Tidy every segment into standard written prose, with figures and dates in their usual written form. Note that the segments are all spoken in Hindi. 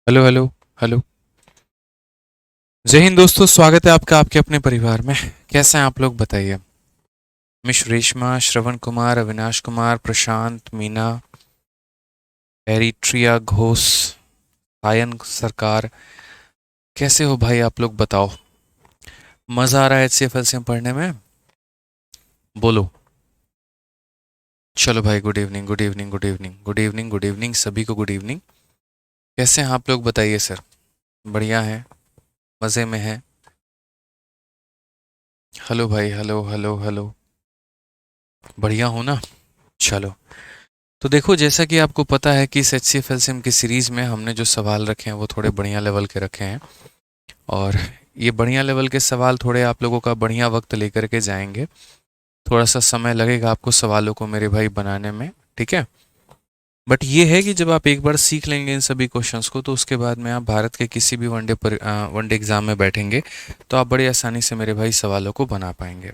Hello hello hello. जय हिंद दोस्तों, स्वागत है आपका आपके अपने परिवार में। कैसे हैं आप लोग बताइए। मिश रेशमा, श्रवण कुमार, अविनाश कुमार, प्रशांत, मीना, एरिट्रिया घोष, सायन सरकार, कैसे हो भाई आप लोग बताओ। मज़ा आ रहा है HCFL से पढ़ने में? बोलो। चलो भाई, good evening good evening good evening good evening good evening सभी को गुड इवनिंग। कैसे हैं आप लोग बताइए सर। बढ़िया है, मज़े में है। हेलो भाई, हेलो हेलो हेलो। बढ़िया हो ना। चलो, तो देखो, जैसा कि आपको पता है कि इस HCFLCM की सीरीज़ में हमने जो सवाल रखे हैं वो थोड़े बढ़िया लेवल के रखे हैं। और ये बढ़िया लेवल के सवाल थोड़े आप लोगों का बढ़िया वक्त लेकर के जाएंगे। थोड़ा सा समय लगेगा आपको सवालों को मेरे भाई बनाने में, ठीक है। बट ये है कि जब आप एक बार सीख लेंगे इन सभी क्वेश्चंस को, तो उसके बाद में आप भारत के किसी भी वनडे एग्ज़ाम में बैठेंगे तो आप बड़ी आसानी से मेरे भाई सवालों को बना पाएंगे।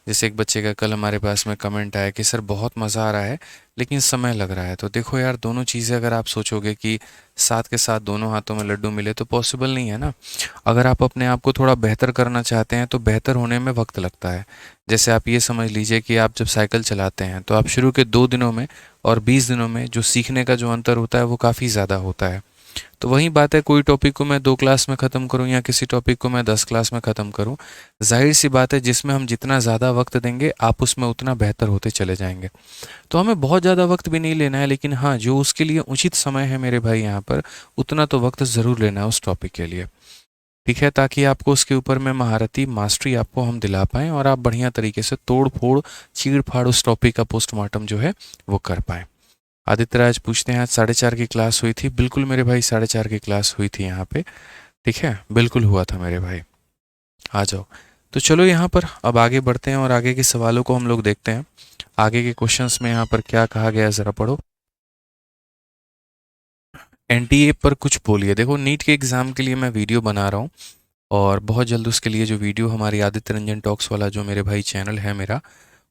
जैसे एक बच्चे का कल हमारे पास में कमेंट आया कि सर बहुत मज़ा आ रहा है लेकिन समय लग रहा है। तो देखो यार, दोनों चीज़ें अगर आप सोचोगे कि साथ के साथ दोनों हाथों में लड्डू मिले तो पॉसिबल नहीं है ना। अगर आप अपने आप को थोड़ा बेहतर करना चाहते हैं तो बेहतर होने में वक्त लगता है। जैसे आप ये समझ लीजिए कि आप जब साइकिल चलाते हैं तो आप शुरू के 2 दिनों में और 20 दिनों में जो सीखने का जो अंतर होता है वो काफ़ी ज़्यादा होता है। तो वही बात है, कोई टॉपिक को मैं 2 क्लास में ख़त्म करूं या किसी टॉपिक को मैं 10 क्लास में ख़त्म करूं, जाहिर सी बात है जिसमें हम जितना ज़्यादा वक्त देंगे आप उसमें उतना बेहतर होते चले जाएंगे। तो हमें बहुत ज़्यादा वक्त भी नहीं लेना है, लेकिन हाँ, जो उसके लिए उचित समय है मेरे भाई यहाँ पर, उतना तो वक्त ज़रूर लेना है उस टॉपिक के लिए, ठीक है, ताकि आपको उसके ऊपर में महारती मास्टरी आपको हम दिला पाएँ और आप बढ़िया तरीके से तोड़ फोड़ चीड़ फाड़ उस टॉपिक का पोस्टमार्टम जो है वो कर पाएँ। आदित्य राज पूछते हैं, आज 4:30 की क्लास हुई थी? बिल्कुल मेरे भाई, 4:30 की क्लास हुई थी यहाँ पे, ठीक है, बिल्कुल हुआ था मेरे भाई। आ जाओ। तो चलो यहाँ पर अब आगे बढ़ते हैं और आगे के सवालों को हम लोग देखते हैं। आगे के क्वेश्चंस में यहाँ पर क्या कहा गया है, ज़रा पढ़ो। NTA पर कुछ बोलिए। देखो, नीट के एग्ज़ाम के लिए मैं वीडियो बना रहा हूँ और बहुत जल्द उसके लिए जो वीडियो हमारी आदित्य रंजन टॉक्स वाला जो मेरे भाई चैनल है मेरा,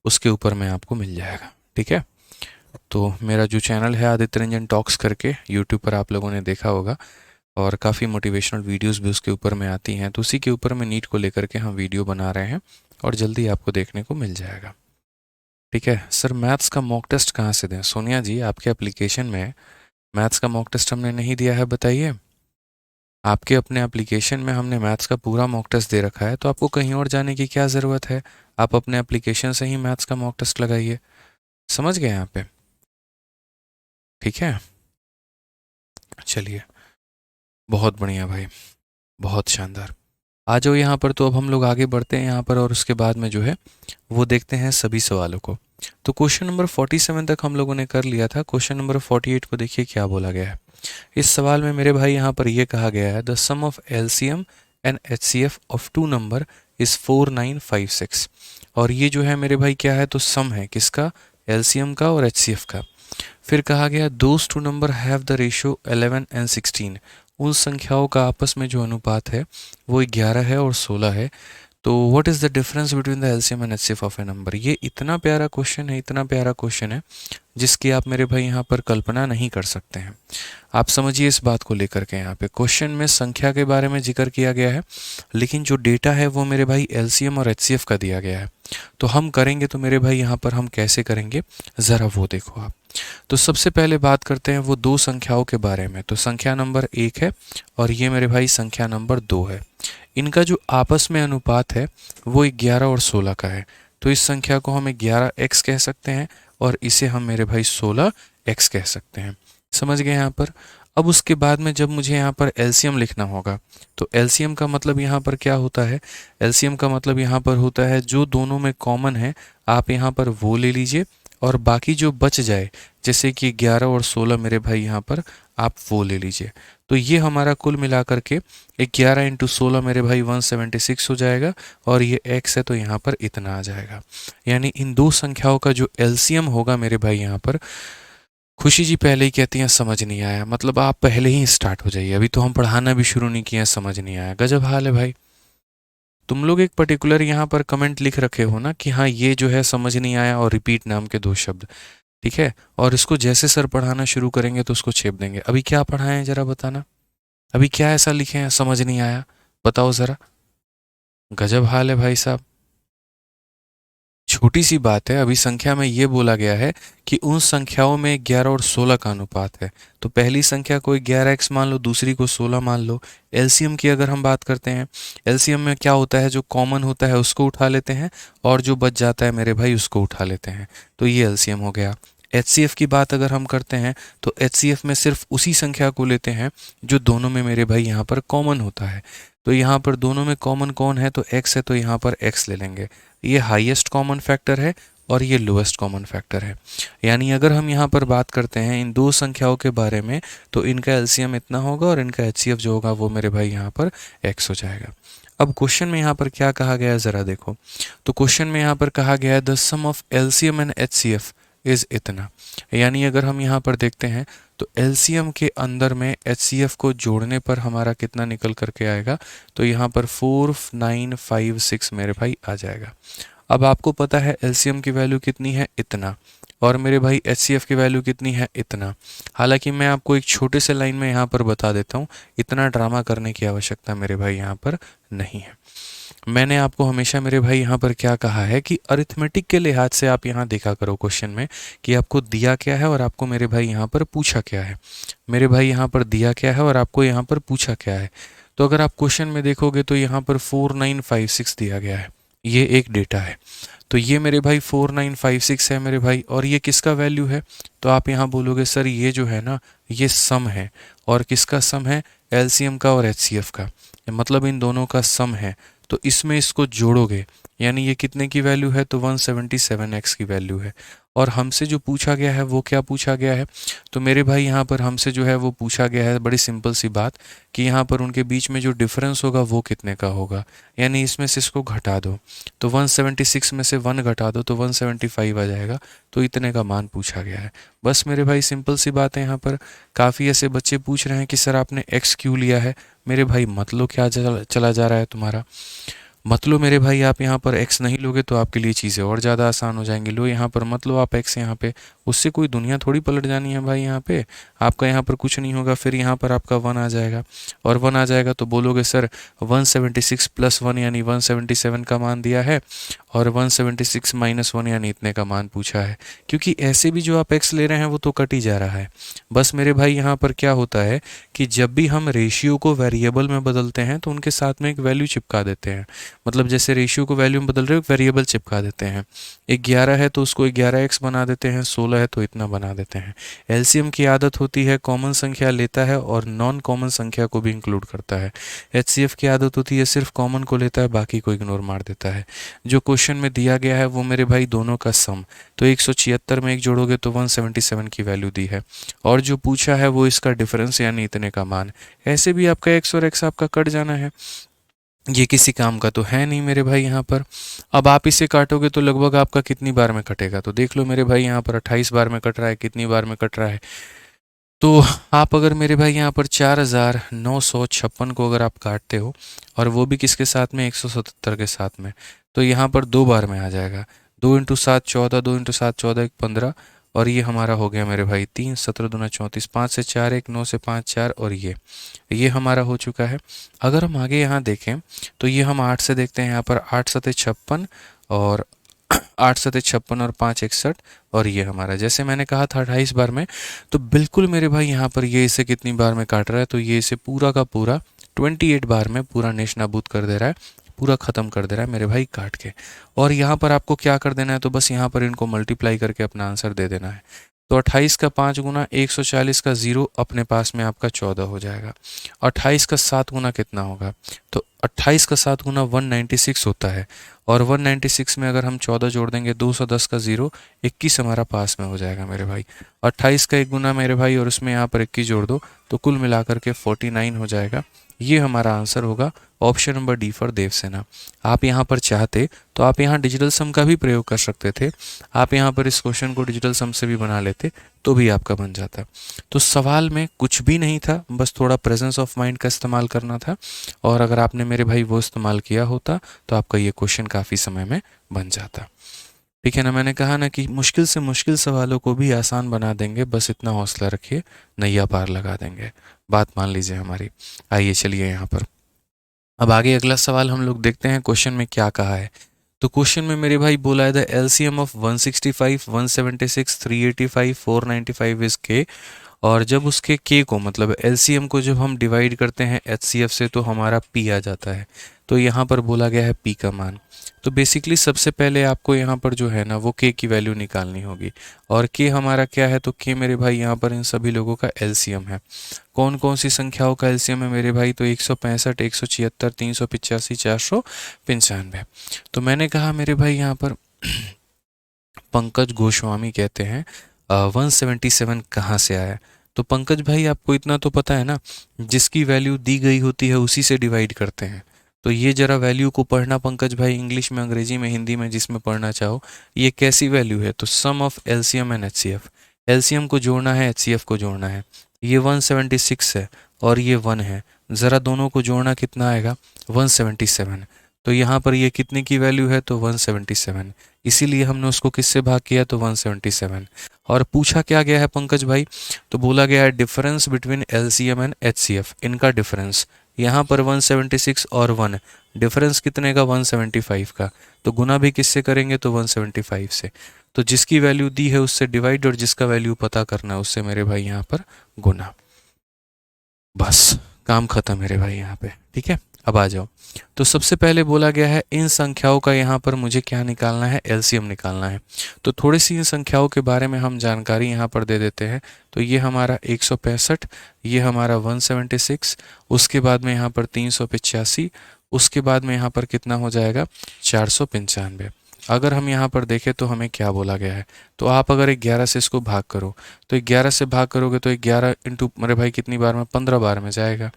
उसके ऊपर में आपको मिल जाएगा, ठीक है। तो मेरा जो चैनल है आदित्य रंजन टॉक्स करके, यूट्यूब पर आप लोगों ने देखा होगा, और काफ़ी मोटिवेशनल वीडियोस भी उसके ऊपर में आती हैं। तो उसी के ऊपर में नीट को लेकर के हम वीडियो बना रहे हैं और जल्दी आपको देखने को मिल जाएगा, ठीक है। सर, मैथ्स का मॉक टेस्ट कहाँ से दें? सोनिया जी, आपके एप्लीकेशन में मैथ्स का मॉक टेस्ट हमने नहीं दिया है, बताइए। आपके अपने एप्लीकेशन में हमने मैथ्स का पूरा मॉक टेस्ट दे रखा है, तो आपको कहीं और जाने की क्या ज़रूरत है। आप अपने एप्लीकेशन से ही मैथ्स का मॉक टेस्ट लगाइए। समझ गए यहाँ पे, ठीक है। चलिए, बहुत बढ़िया भाई, बहुत शानदार। आ जाओ यहाँ पर। तो अब हम लोग आगे बढ़ते हैं यहाँ पर और उसके बाद में जो है वो देखते हैं सभी सवालों को। तो क्वेश्चन नंबर 47 तक हम लोगों ने कर लिया था। क्वेश्चन नंबर 48 को देखिए क्या बोला गया है। इस सवाल में मेरे भाई यहाँ पर ये कहा गया है, the sum of LCM and HCF of two number is 4956। और ये जो है मेरे भाई क्या है, तो सम है किसका? LCM का और HCF का। फिर कहा गया, those two number have the ratio 11 and 16। उन संख्याओं का आपस में जो अनुपात है वो 11 है और 16 है। तो what is the difference between the LCM and HCF of A number? ये इतना प्यारा क्वेश्चन है, इतना प्यारा क्वेश्चन है जिसकी आप मेरे भाई यहाँ पर कल्पना नहीं कर सकते हैं। आप समझिए इस बात को लेकर के, यहाँ पे क्वेश्चन में संख्या के बारे में जिक्र किया गया है, लेकिन जो डेटा है वो मेरे भाई LCM और HCF का दिया गया है। तो हम करेंगे तो मेरे भाई यहाँ पर हम कैसे करेंगे, ज़रा वो देखो आप। तो सबसे पहले बात करते हैं वो दो संख्याओं के बारे में। तो संख्या नंबर 1 है और ये मेरे भाई संख्या नंबर 2 है। इनका जो आपस में अनुपात है वो 11 और 16 का है। तो इस संख्या को हम 11x कह सकते हैं और इसे हम मेरे भाई 16x कह सकते हैं। समझ गए यहाँ पर। अब उसके बाद में जब मुझे यहाँ पर LCM लिखना होगा, तो LCM का मतलब यहाँ पर क्या होता है? LCM का मतलब यहाँ पर होता है जो दोनों में कॉमन है आप यहाँ पर वो ले लीजिए और बाकी जो बच जाए, जैसे कि 11 और 16 मेरे भाई यहाँ पर आप वो ले लीजिए। तो ये हमारा कुल मिलाकर के 11 इंटू 16 मेरे भाई 176 हो जाएगा और ये x है तो यहाँ पर इतना आ जाएगा। यानी इन दो संख्याओं का जो LCM होगा मेरे भाई यहाँ पर, खुशी जी पहले ही कहती हैं समझ नहीं आया, मतलब आप पहले ही स्टार्ट हो जाइए, अभी तो हम पढ़ाना भी शुरू नहीं किया, समझ नहीं आया। गजब हाल है भाई। तुम लोग एक पर्टिकुलर यहाँ पर कमेंट लिख रखे हो ना कि हाँ ये जो है समझ नहीं आया और रिपीट नाम के 2 शब्द, ठीक है। और इसको जैसे सर पढ़ाना शुरू करेंगे तो उसको छेप देंगे। अभी क्या पढ़ाएं जरा बताना। अभी क्या ऐसा लिखे हैं समझ नहीं आया, बताओ ज़रा। गजब हाल है भाई साहब। छोटी सी बात है, अभी संख्या में ये बोला गया है कि उन संख्याओं में 11 और 16 का अनुपात है। तो पहली संख्या को 11x मान लो, दूसरी को 16 मान लो। एलसीएम की अगर हम बात करते हैं, एलसीएम में क्या होता है, जो कॉमन होता है उसको उठा लेते हैं और जो बच जाता है मेरे भाई उसको उठा लेते हैं। तो ये एलसीएम हो गया। एचसीएफ की बात अगर हम करते हैं तो एचसीएफ में सिर्फ उसी संख्या को लेते हैं जो दोनों में मेरे भाई यहाँ पर कॉमन होता है। तो यहाँ पर दोनों में कॉमन कौन है, तो x है, तो यहाँ पर x ले लेंगे। ये हाईएस्ट कॉमन फैक्टर है और ये लोएस्ट कॉमन फैक्टर है। यानी अगर हम यहाँ पर बात करते हैं इन दो संख्याओं के बारे में, तो इनका एलसीएम इतना होगा और इनका एचसीएफ जो होगा वो मेरे भाई यहाँ पर x हो जाएगा। अब क्वेश्चन में यहाँ पर क्या कहा गया है ज़रा देखो। तो क्वेश्चन में यहाँ पर कहा गया है the sum of LCM and HCF is इतना। यानी अगर हम यहाँ पर देखते हैं तो एलसीएम के अंदर में एचसीएफ को जोड़ने पर हमारा कितना निकल करके आएगा, तो यहाँ पर 4956 मेरे भाई आ जाएगा। अब आपको पता है एलसीएम की वैल्यू कितनी है, इतना, और मेरे भाई एचसीएफ की वैल्यू कितनी है, इतना। हालांकि मैं आपको एक छोटे से लाइन में यहाँ पर बता देता हूँ, इतना ड्रामा करने की आवश्यकता मेरे भाई यहाँ पर नहीं है। मैंने आपको हमेशा मेरे भाई यहाँ पर क्या कहा है कि अरिथमेटिक के लिहाज से आप यहाँ देखा करो क्वेश्चन में कि आपको दिया क्या है और आपको मेरे भाई यहाँ पर पूछा क्या है। मेरे भाई यहाँ पर दिया क्या है और आपको यहाँ पर पूछा क्या है। तो अगर आप क्वेश्चन में देखोगे तो यहाँ पर 4956 दिया गया है, ये एक डेटा है। तो ये मेरे भाई 4956 है मेरे भाई, और ये किसका वैल्यू है, तो आप यहाँ बोलोगे सर ये जो है ना ये सम है। और किसका सम है, एलसीएम का और एचसीएफ का, मतलब इन दोनों का सम है। तो इसमें इसको जोड़ोगे यानी ये कितने की वैल्यू है, तो 177x की वैल्यू है। और हमसे जो पूछा गया है वो क्या पूछा गया है, तो मेरे भाई यहाँ पर हमसे जो है वो पूछा गया है बड़ी सिंपल सी बात कि यहाँ पर उनके बीच में जो डिफरेंस होगा वो कितने का होगा। यानी इसमें से इसको घटा दो, तो 176 में से 1 घटा दो तो 175 आ जाएगा। तो इतने का मान पूछा गया है। बस मेरे भाई सिंपल सी बात है। यहाँ पर काफ़ी ऐसे बच्चे पूछ रहे हैं कि सर आपने x क्यों लिया है। मेरे भाई मत लो, क्या चला जा रहा है तुम्हारा, मत लो मेरे भाई। आप यहाँ पर x नहीं लोगे तो आपके लिए चीज़ें और ज़्यादा आसान हो जाएंगी। लो यहाँ पर मत लो आप x, यहाँ पे उससे कोई दुनिया थोड़ी पलट जानी है भाई। यहाँ पे आपका यहाँ पर कुछ नहीं होगा, फिर यहाँ पर आपका 1 आ जाएगा, और 1 आ जाएगा तो बोलोगे सर 176 प्लस 1 यानी 177 का मान दिया है, और 176 माइनस 1 यानी इतने का मान पूछा है। क्योंकि ऐसे भी जो आप x ले रहे हैं वो तो कट ही जा रहा है। बस मेरे भाई यहाँ पर क्या होता है कि जब भी हम रेशियो को वेरिएबल में बदलते हैं तो उनके साथ में एक वैल्यू चिपका देते हैं। मतलब जैसे रेशियो को वैल्यू में बदल रहे हो, वेरिएबल चिपका देते हैं। 11 है तो उसको 11x बना देते हैं, 16 है तो इतना बना देते हैं। एलसीएम की आदत होती है कॉमन संख्या लेता है और नॉन कॉमन संख्या को भी इंक्लूड करता है। एचसीएफ की आदत होती है सिर्फ कॉमन को लेता है, बाकी को इग्नोर मार देता है। जो क्वेश्चन में दिया गया है वो मेरे भाई दोनों का सम, तो 176 में एक जोड़ोगे तो 177 की वैल्यू दी है, और जो पूछा है वो इसका डिफरेंस यानी इतने का मान। ऐसे भी आपका x और x आपका कट जाना है, ये किसी काम का तो है नहीं मेरे भाई यहाँ पर। अब आप इसे काटोगे तो लगभग आपका कितनी बार में कटेगा, तो देख लो मेरे भाई यहाँ पर 28 बार में कट रहा है, कितनी बार में कट रहा है। तो आप अगर मेरे भाई यहाँ पर 4956 को अगर आप काटते हो, और वो भी किसके साथ में, 177 के साथ में, तो यहाँ पर 2 बार में आ जाएगा। 2 × 7 14, 2 × 7 14 1 15, और ये हमारा हो गया मेरे भाई 3 17 दूना 34, 5 से 4 1 9 से 5 4, और ये हमारा हो चुका है। अगर हम आगे यहाँ देखें तो ये हम 8 से देखते हैं। यहाँ पर 8 7 56 और 8 7 56 और 5 61, और ये हमारा जैसे मैंने कहा था 28 बार में। तो बिल्कुल मेरे भाई यहाँ पर ये इसे कितनी बार में काट रहा है, तो ये इसे पूरा का पूरा 28 बार में पूरा नेशनाबूद कर दे रहा है, पूरा ख़त्म कर दे रहा है मेरे भाई काट के। और यहाँ पर आपको क्या कर देना है, तो बस यहाँ पर इनको मल्टीप्लाई करके अपना आंसर दे देना है। तो 28 का 5 गुना 140 का 0 अपने पास में आपका 14 हो जाएगा। 28 का 7 गुना कितना होगा, तो 28 का 7 गुना 196 होता है, और 196 में अगर हम 14 जोड़ देंगे 210 का 0 21 हमारा पास में हो जाएगा मेरे भाई। 28 का 1 गुना मेरे भाई और उसमें यहाँ पर 21 जोड़ दो तो कुल मिलाकर के 49 हो जाएगा। ये हमारा आंसर होगा option number D for Devsena. आप यहाँ पर चाहते तो आप यहाँ डिजिटल सम का भी प्रयोग कर सकते थे। आप यहाँ पर इस क्वेश्चन को डिजिटल सम से भी बना लेते तो भी आपका बन जाता। तो सवाल में कुछ भी नहीं था, बस थोड़ा प्रेजेंस ऑफ माइंड का इस्तेमाल करना था, और अगर आपने मेरे भाई वो इस्तेमाल किया होता तो आपका ये क्वेश्चन काफ़ी समय में बन जाता। ठीक है ना, मैंने कहा ना कि मुश्किल से मुश्किल सवालों को भी आसान बना देंगे, बस इतना हौसला रखिए, नैया पार लगा देंगे। बात मान लीजिए हमारी। आइए चलिए यहाँ पर अब आगे अगला सवाल हम लोग देखते हैं क्वेश्चन में क्या कहा है। तो क्वेश्चन में मेरे भाई बोला है द एलसीएम ऑफ 165, 176, 385, 495 इज के। और जब उसके के को मतलब एलसीएम को जब हम डिवाइड करते हैं एचसीएफ से तो हमारा पी आ जाता है। तो यहाँ पर बोला गया है पी का मान। तो बेसिकली सबसे पहले आपको यहाँ पर जो है ना वो के की वैल्यू निकालनी होगी। और के हमारा क्या है, तो के मेरे भाई यहाँ पर इन सभी लोगों का एलसीएम है। कौन कौन सी संख्याओं का एलसीएम है मेरे भाई, तो 165, 176, 385, 495। तो मैंने कहा मेरे भाई यहाँ पर पंकज गोस्वामी कहते हैं 177 कहाँ से आया। तो पंकज भाई आपको इतना तो पता है ना, जिसकी वैल्यू दी गई होती है उसी से डिवाइड करते हैं। तो ये जरा वैल्यू को पढ़ना पंकज भाई, इंग्लिश में, अंग्रेजी में, हिंदी में, जिसमें पढ़ना चाहो। ये कैसी वैल्यू है, तो sum of LCM and HCF. LCM को जोड़ना है, एचसीएफ को जोड़ना है। ये 176 है और ये 1 है, ज़रा दोनों को जोड़ना कितना आएगा, 177। तो यहाँ पर ये कितने की वैल्यू है, तो 177। इसीलिए हमने उसको किससे भाग किया, तो 177। और पूछा क्या गया है पंकज भाई, तो बोला गया है difference between LCM and HCF, इनका डिफरेंस। यहाँ पर 176 और 1, डिफरेंस कितने का, 175 का। तो गुना भी किससे करेंगे, तो 175 से। तो जिसकी वैल्यू दी है उससे डिवाइड और जिसका वैल्यू पता करना है उससे मेरे भाई यहाँ पर गुना। बस काम खत्म मेरे भाई यहाँ पे। ठीक है, अब आ जाओ। तो सबसे पहले बोला गया है इन संख्याओं का यहाँ पर मुझे क्या निकालना है, एलसीएम निकालना है। तो थोड़ी सी इन संख्याओं के बारे में हम जानकारी यहाँ पर दे देते हैं। तो ये हमारा 165, ये हमारा 176, उसके बाद में यहाँ पर 385, उसके बाद में यहाँ पर कितना हो जाएगा, 495। अगर हम यहाँ पर देखें तो हमें क्या बोला गया है, तो आप अगर 11 से इसको भाग करो, तो 11 से भाग करोगे तो 11 इंटू मेरे भाई कितनी बार में, 15 बार में जाएगा।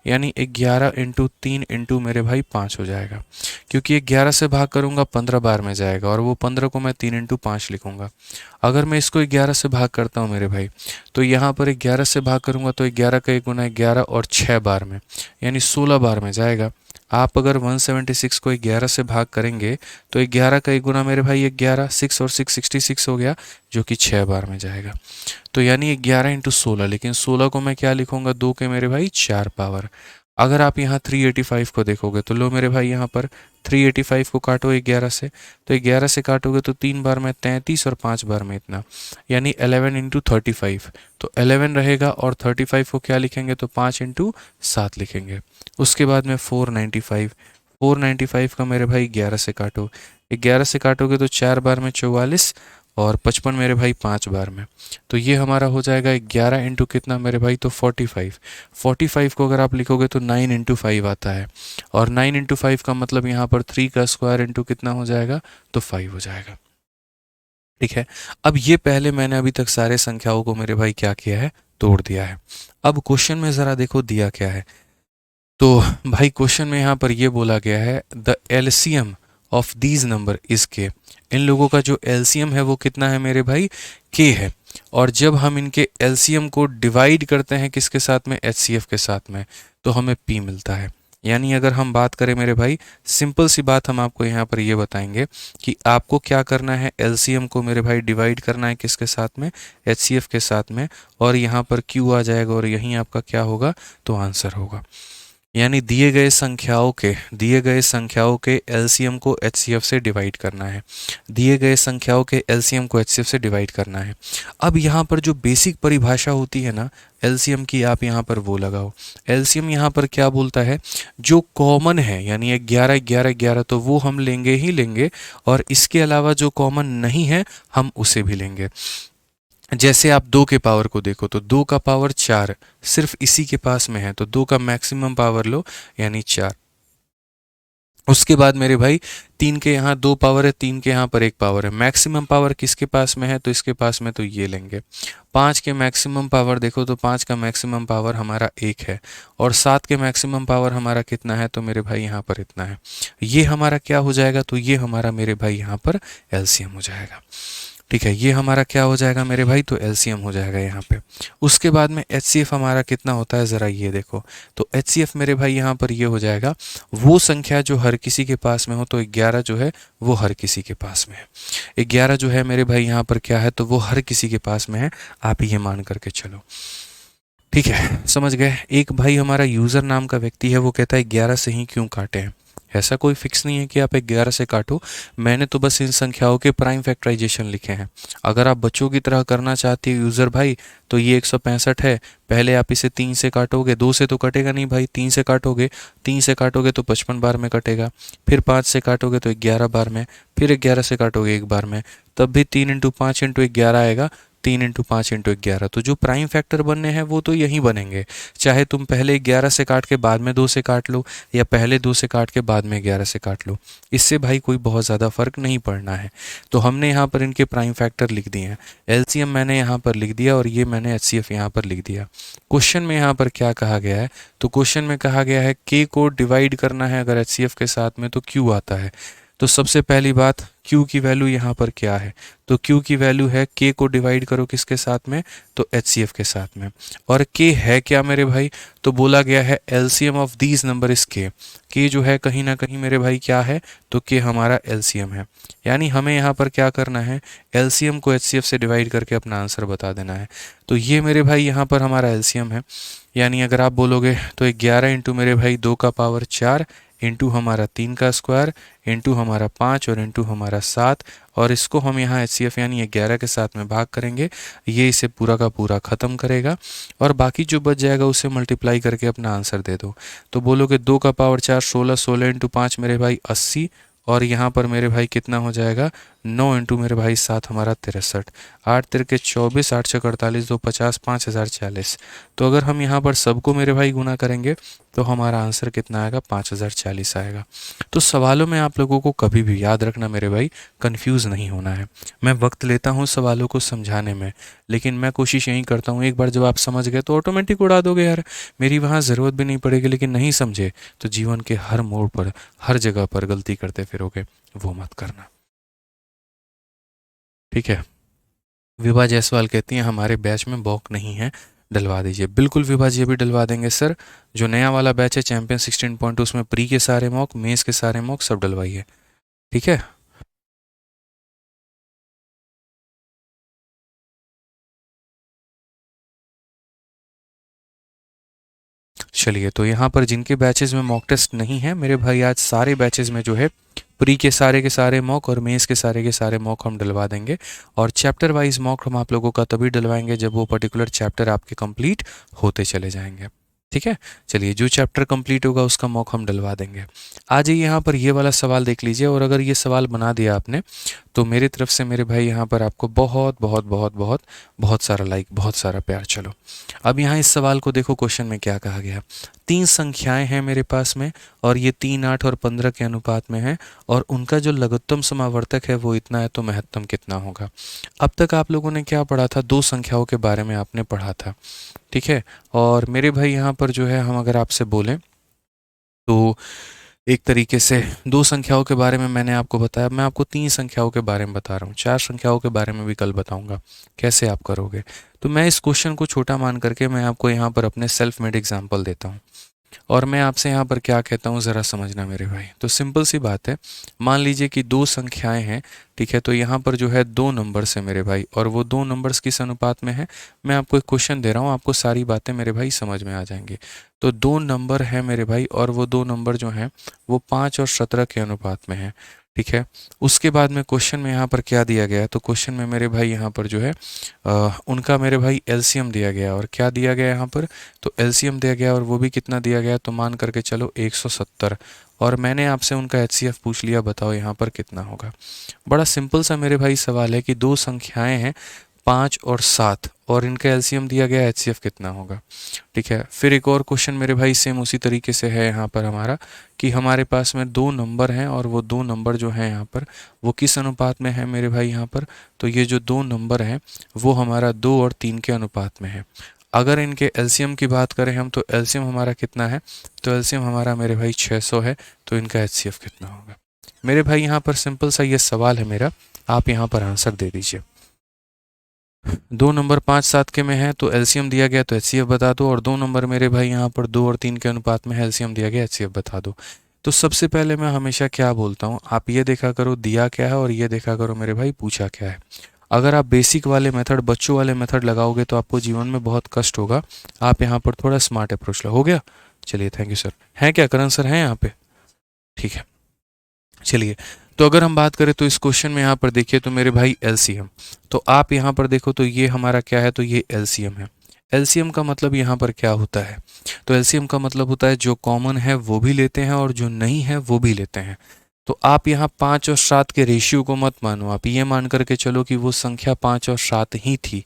यानी 11 इंटू 3 इंटू मेरे भाई 5 हो जाएगा। क्योंकि 11 से भाग करूंगा 15 बार में जाएगा और वो 15 को मैं 3 इंटू 5 लिखूंगा। अगर मैं इसको 11 से भाग करता हूँ मेरे भाई, तो यहाँ पर 11 से भाग करूंगा तो 11 का 1 गुना 11 और 6 बार में, यानी 16 बार में जाएगा। आप अगर 176 को 11 से भाग करेंगे तो 11 का 1 गुना मेरे भाई 11, 6 और 6 66 हो गया, जो कि 6 बार में जाएगा। तो यानी 11 इंटू 16, लेकिन 16 को मैं क्या लिखूंगा, 2 के मेरे भाई 4 पावर। अगर आप यहाँ 385 को देखोगे तो लो मेरे भाई यहाँ पर 385 को काटो 11 से, तो 11 से काटोगे तो 3 बार में 33 और 5 बार में इतना, यानी 11 इंटू 35। तो 11 रहेगा और 35 को क्या लिखेंगे, तो 5 इंटू 7 लिखेंगे। उसके बाद में 495, 495 का मेरे भाई 11 से काटो, 11 से काटोगे तो 4 बार में 44 और 55 मेरे भाई 5 बार में। तो ये हमारा हो जाएगा 11 इंटू कितना मेरे भाई, तो 45। 45 को अगर आप लिखोगे तो 9 इंटू 5 आता है, और 9 इंटू 5 का मतलब यहाँ पर 3 का स्क्वायर इंटू कितना हो जाएगा, तो 5 हो जाएगा। ठीक है, अब ये पहले मैंने अभी तक सारे संख्याओं को मेरे भाई क्या किया है, तोड़ दिया है। अब क्वेश्चन में ज़रा देखो दिया क्या है। तो भाई क्वेश्चन में यहाँ पर ये बोला गया है the LCM of these number is के। इन लोगों का जो एलसीएम है वो कितना है मेरे भाई, के है। और जब हम इनके एलसीएम को डिवाइड करते हैं किसके साथ में, एचसीएफ के साथ में, तो हमें पी मिलता है। यानी अगर हम बात करें मेरे भाई, सिंपल सी बात हम आपको यहाँ पर ये बताएंगे कि आपको क्या करना है, एलसीएम को मेरे भाई डिवाइड करना है किसके साथ में, एचसीएफ के साथ में, और यहाँ पर क्यू आ जाएगा और यहीं आपका क्या होगा, तो आंसर होगा। यानी दिए गए संख्याओं के एलसीएम को एचसीएफ से डिवाइड करना है, दिए गए संख्याओं के एलसीएम को एचसीएफ से डिवाइड करना है। अब यहाँ पर जो बेसिक परिभाषा होती है ना एलसीएम की, आप यहाँ पर वो लगाओ। एलसीएम यहाँ पर क्या बोलता है, जो कॉमन है, यानी 11 11 11 तो वो हम लेंगे ही लेंगे, और इसके अलावा जो कॉमन नहीं है हम उसे भी लेंगे। जैसे आप 2 के पावर को देखो तो 2 का पावर 4 सिर्फ इसी के पास में है, तो 2 का मैक्सिमम पावर लो, यानी 4। उसके बाद मेरे भाई 3 के यहाँ 2 पावर है, 3 के यहाँ पर 1 पावर है, मैक्सिमम पावर किसके पास में है, तो इसके पास में, तो ये लेंगे। 5 के मैक्सिमम पावर देखो तो 5 का मैक्सिमम पावर हमारा 1 है, और 7 के मैक्सिमम पावर हमारा कितना है, तो मेरे भाई यहाँ पर इतना है। ये हमारा क्या हो जाएगा, तो ये हमारा मेरे भाई यहाँ पर एलसीएम हो जाएगा। ठीक है, ये हमारा क्या हो जाएगा मेरे भाई, तो एलसीएम हो जाएगा यहाँ पे। उसके बाद में एचसीएफ हमारा कितना होता है ज़रा ये देखो, तो एचसीएफ मेरे भाई यहाँ पर ये हो जाएगा वो संख्या जो हर किसी के पास में हो, तो 11 जो है वो हर किसी के पास में है। 11 जो है मेरे भाई यहाँ पर क्या है, तो वो हर किसी के पास में है, आप ये मान करके चलो। ठीक है, समझ गए। एक भाई हमारा यूज़र नाम का व्यक्ति है, वो कहता है 11 से ही क्यों काटे हैं। ऐसा कोई फिक्स नहीं है कि आप 11 से काटो, मैंने तो बस इन संख्याओं के प्राइम फैक्टराइजेशन लिखे हैं। अगर आप बच्चों की तरह करना चाहते हो यूज़र भाई, तो ये 165 है, पहले आप इसे 3 से काटोगे, 2 से तो कटेगा नहीं भाई, 3 से काटोगे, 3 से काटोगे तो 55 बार में कटेगा, फिर 5 से काटोगे तो 11 बार में, फिर 11 से काटोगे एक बार में, तब भी 3 इंटू 5 इंटू 11 आएगा, 3 इंटू 5 इंटू 11। तो जो प्राइम फैक्टर बनने हैं वो तो यहीं बनेंगे, चाहे तुम पहले 11 से काट के बाद में 2 से काट लो, या पहले 2 से काट के बाद में 11 से काट लो, इससे भाई कोई बहुत ज़्यादा फर्क नहीं पड़ना है। तो हमने यहाँ पर इनके प्राइम फैक्टर लिख दिए हैं, एलसीएम मैंने यहाँ पर लिख दिया, और ये मैंने एचसीएफ यहाँ पर लिख दिया। क्वेश्चन में यहाँ पर क्या कहा गया है, तो क्वेश्चन में कहा गया है के को डिवाइड करना है अगर एचसीएफ के साथ में, तो क्यू आता है। तो सबसे पहली बात, Q की वैल्यू यहाँ पर क्या है, तो Q की वैल्यू है K को डिवाइड करो किसके साथ में, तो HCF के साथ में। और K है क्या मेरे भाई, तो बोला गया है LCM of these number is K। K जो है कहीं ना कहीं मेरे भाई क्या है, तो K हमारा LCM है। यानी हमें यहाँ पर क्या करना है, LCM को HCF से डिवाइड करके अपना आंसर बता देना है। तो ये मेरे भाई यहाँ पर हमारा LCM है। यानी अगर आप बोलोगे तो 11 इंटू मेरे भाई 2 का पावर 4 इंटू हमारा 3 का स्क्वायर इंटू हमारा 5 और इंटू हमारा 7, और इसको हम यहाँ HCF यानी 11 के साथ में भाग करेंगे, ये इसे पूरा का पूरा ख़त्म करेगा, और बाकी जो बच जाएगा उसे मल्टीप्लाई करके अपना आंसर दे दो। तो बोलोगे 2 का पावर 4 16, 16 इंटू 5 मेरे भाई 80, और यहाँ पर मेरे भाई कितना हो जाएगा, 9 इंटू मेरे भाई 7 हमारा 63, 8 तिरके 24, 8 छः 48, 2 50, 5040। तो अगर हम यहाँ पर सबको मेरे भाई गुना करेंगे तो हमारा आंसर कितना आएगा, 5040 आएगा। तो सवालों में आप लोगों को कभी भी याद रखना मेरे भाई, कंफ्यूज नहीं होना है। मैं वक्त लेता हूँ सवालों को समझाने में, लेकिन मैं कोशिश यही करता हूँ, एक बार जब आप समझ गए तो ऑटोमेटिक उड़ा दोगे यार, मेरी वहाँ ज़रूरत भी नहीं पड़ेगी। लेकिन नहीं समझे तो जीवन के हर मोड़ पर, हर जगह पर गलती करते फिरोगे, वो मत करना, ठीक है। विभा जायसवाल कहती हैं हमारे बैच में बॉक नहीं है, डलवा दीजिए। बिल्कुल विभा जी, अभी डलवा देंगे सर। जो नया वाला बैच है चैंपियन 16.2, उसमें प्री के सारे मॉक, मेंस के सारे मॉक सब डलवाइए, ठीक है। चलिए, तो यहाँ पर जिनके बैचेस में मॉक टेस्ट नहीं है मेरे भाई, आज सारे बैचेस में जो है प्री के सारे मॉक और मेंस के सारे मॉक हम डलवा देंगे। और चैप्टर वाइज मॉक हम आप लोगों का तभी डलवाएंगे जब वो पर्टिकुलर चैप्टर आपके कंप्लीट होते चले जाएंगे, ठीक है। चलिए, जो चैप्टर कंप्लीट होगा उसका मॉक हम डलवा देंगे। आ जाइए यहाँ पर ये वाला सवाल देख लीजिए, और अगर ये सवाल बना दिया आपने तो मेरी तरफ से मेरे भाई यहाँ पर आपको बहुत बहुत बहुत बहुत बहुत सारा लाइक, बहुत सारा प्यार। चलो अब यहाँ इस सवाल को देखो, क्वेश्चन में क्या कहा गया। 3 संख्याएं हैं मेरे पास में, और ये 3, 8 और 15 के अनुपात में है, और उनका जो लघुत्तम समावर्तक है वो इतना है, तो महत्तम कितना होगा। अब तक आप लोगों ने क्या पढ़ा था, 2 संख्याओं के बारे में आपने पढ़ा था, ठीक है। और मेरे भाई यहाँ पर जो है, हम अगर आपसे बोलें तो एक तरीके से 2 संख्याओं के बारे में मैंने आपको बताया, मैं आपको 3 संख्याओं के बारे में बता रहा हूँ, 4 संख्याओं के बारे में भी कल बताऊंगा कैसे आप करोगे। तो मैं इस क्वेश्चन को छोटा मान करके मैं आपको यहाँ पर अपने सेल्फ मेड एग्जाम्पल देता हूँ, और मैं आपसे यहाँ पर क्या कहता हूँ ज़रा समझना मेरे भाई। तो सिंपल सी बात है, मान लीजिए कि 2 संख्याएं हैं, ठीक है। तो यहाँ पर जो है 2 नंबर्स है मेरे भाई, और वो 2 नंबर्स किस अनुपात में है, मैं आपको एक क्वेश्चन दे रहा हूँ, आपको सारी बातें मेरे भाई समझ में आ जाएंगी। तो 2 नंबर है मेरे भाई, और वो 2 नंबर जो हैं वो 5 और 17 के अनुपात में है, ठीक है। उसके बाद में क्वेश्चन में यहाँ पर क्या दिया गया है, तो क्वेश्चन में मेरे भाई यहाँ पर जो है उनका मेरे भाई एलसीएम दिया गया, और क्या दिया गया यहाँ पर, तो एलसीएम दिया गया, और वो भी कितना दिया गया, तो मान करके चलो 170। और मैंने आपसे उनका एचसीएफ पूछ लिया, बताओ यहाँ पर कितना होगा। बड़ा सिंपल सा मेरे भाई सवाल है कि 2 संख्याएं हैं 5 और 7, और इनका एलसीएम दिया गया, एचसीएफ कितना होगा, ठीक है। फिर एक और क्वेश्चन मेरे भाई सेम उसी तरीके से है यहाँ पर हमारा, कि हमारे पास में 2 नंबर हैं, और वो 2 नंबर जो हैं यहाँ पर वो किस अनुपात में है मेरे भाई यहाँ पर, तो ये जो 2 नंबर हैं वो हमारा 2 और 3 के अनुपात में है। अगर इनके एलसीएम की बात करें हम, तो एलसीएम हमारा कितना है, तो एलसीएम हमारा मेरे भाई 600 है, तो इनका एचसीएफ कितना होगा। मेरे भाई यहाँ पर सिंपल सा ये सवाल है मेरा, आप यहाँ पर आंसर दे दीजिए। दो नंबर 5 7 के में है तो एलसीएम दिया गया तो एचसीएफ बता दो, और दो नंबर मेरे भाई यहाँ पर 2 और 3 के अनुपात में एलसीएम दिया गया एचसीएफ बता दो। तो सबसे पहले मैं हमेशा क्या बोलता हूँ, आप ये देखा करो दिया क्या है और ये देखा करो मेरे भाई पूछा क्या है। अगर आप बेसिक वाले मेथड, बच्चों वाले मेथड लगाओगे तो आपको जीवन में बहुत कष्ट होगा। आप यहाँ पर थोड़ा स्मार्ट अप्रोच लो। हो गया? चलिए, थैंक यू सर। हैं क्या करण सर, हैं यहाँ पे? ठीक है, चलिए। तो अगर हम बात करें तो इस क्वेश्चन में यहाँ पर देखिए तो मेरे भाई एलसीएम, तो आप यहाँ पर देखो तो ये हमारा क्या है, तो ये एलसीएम है। एलसीएम का मतलब यहाँ पर क्या होता है, तो एलसीएम का मतलब होता है जो कॉमन है वो भी लेते हैं और जो नहीं है वो भी लेते हैं। तो आप यहाँ 5 और 7 के रेशियो को मत मानो, आप ये मान करके चलो कि वो संख्या 5 और 7 ही थी।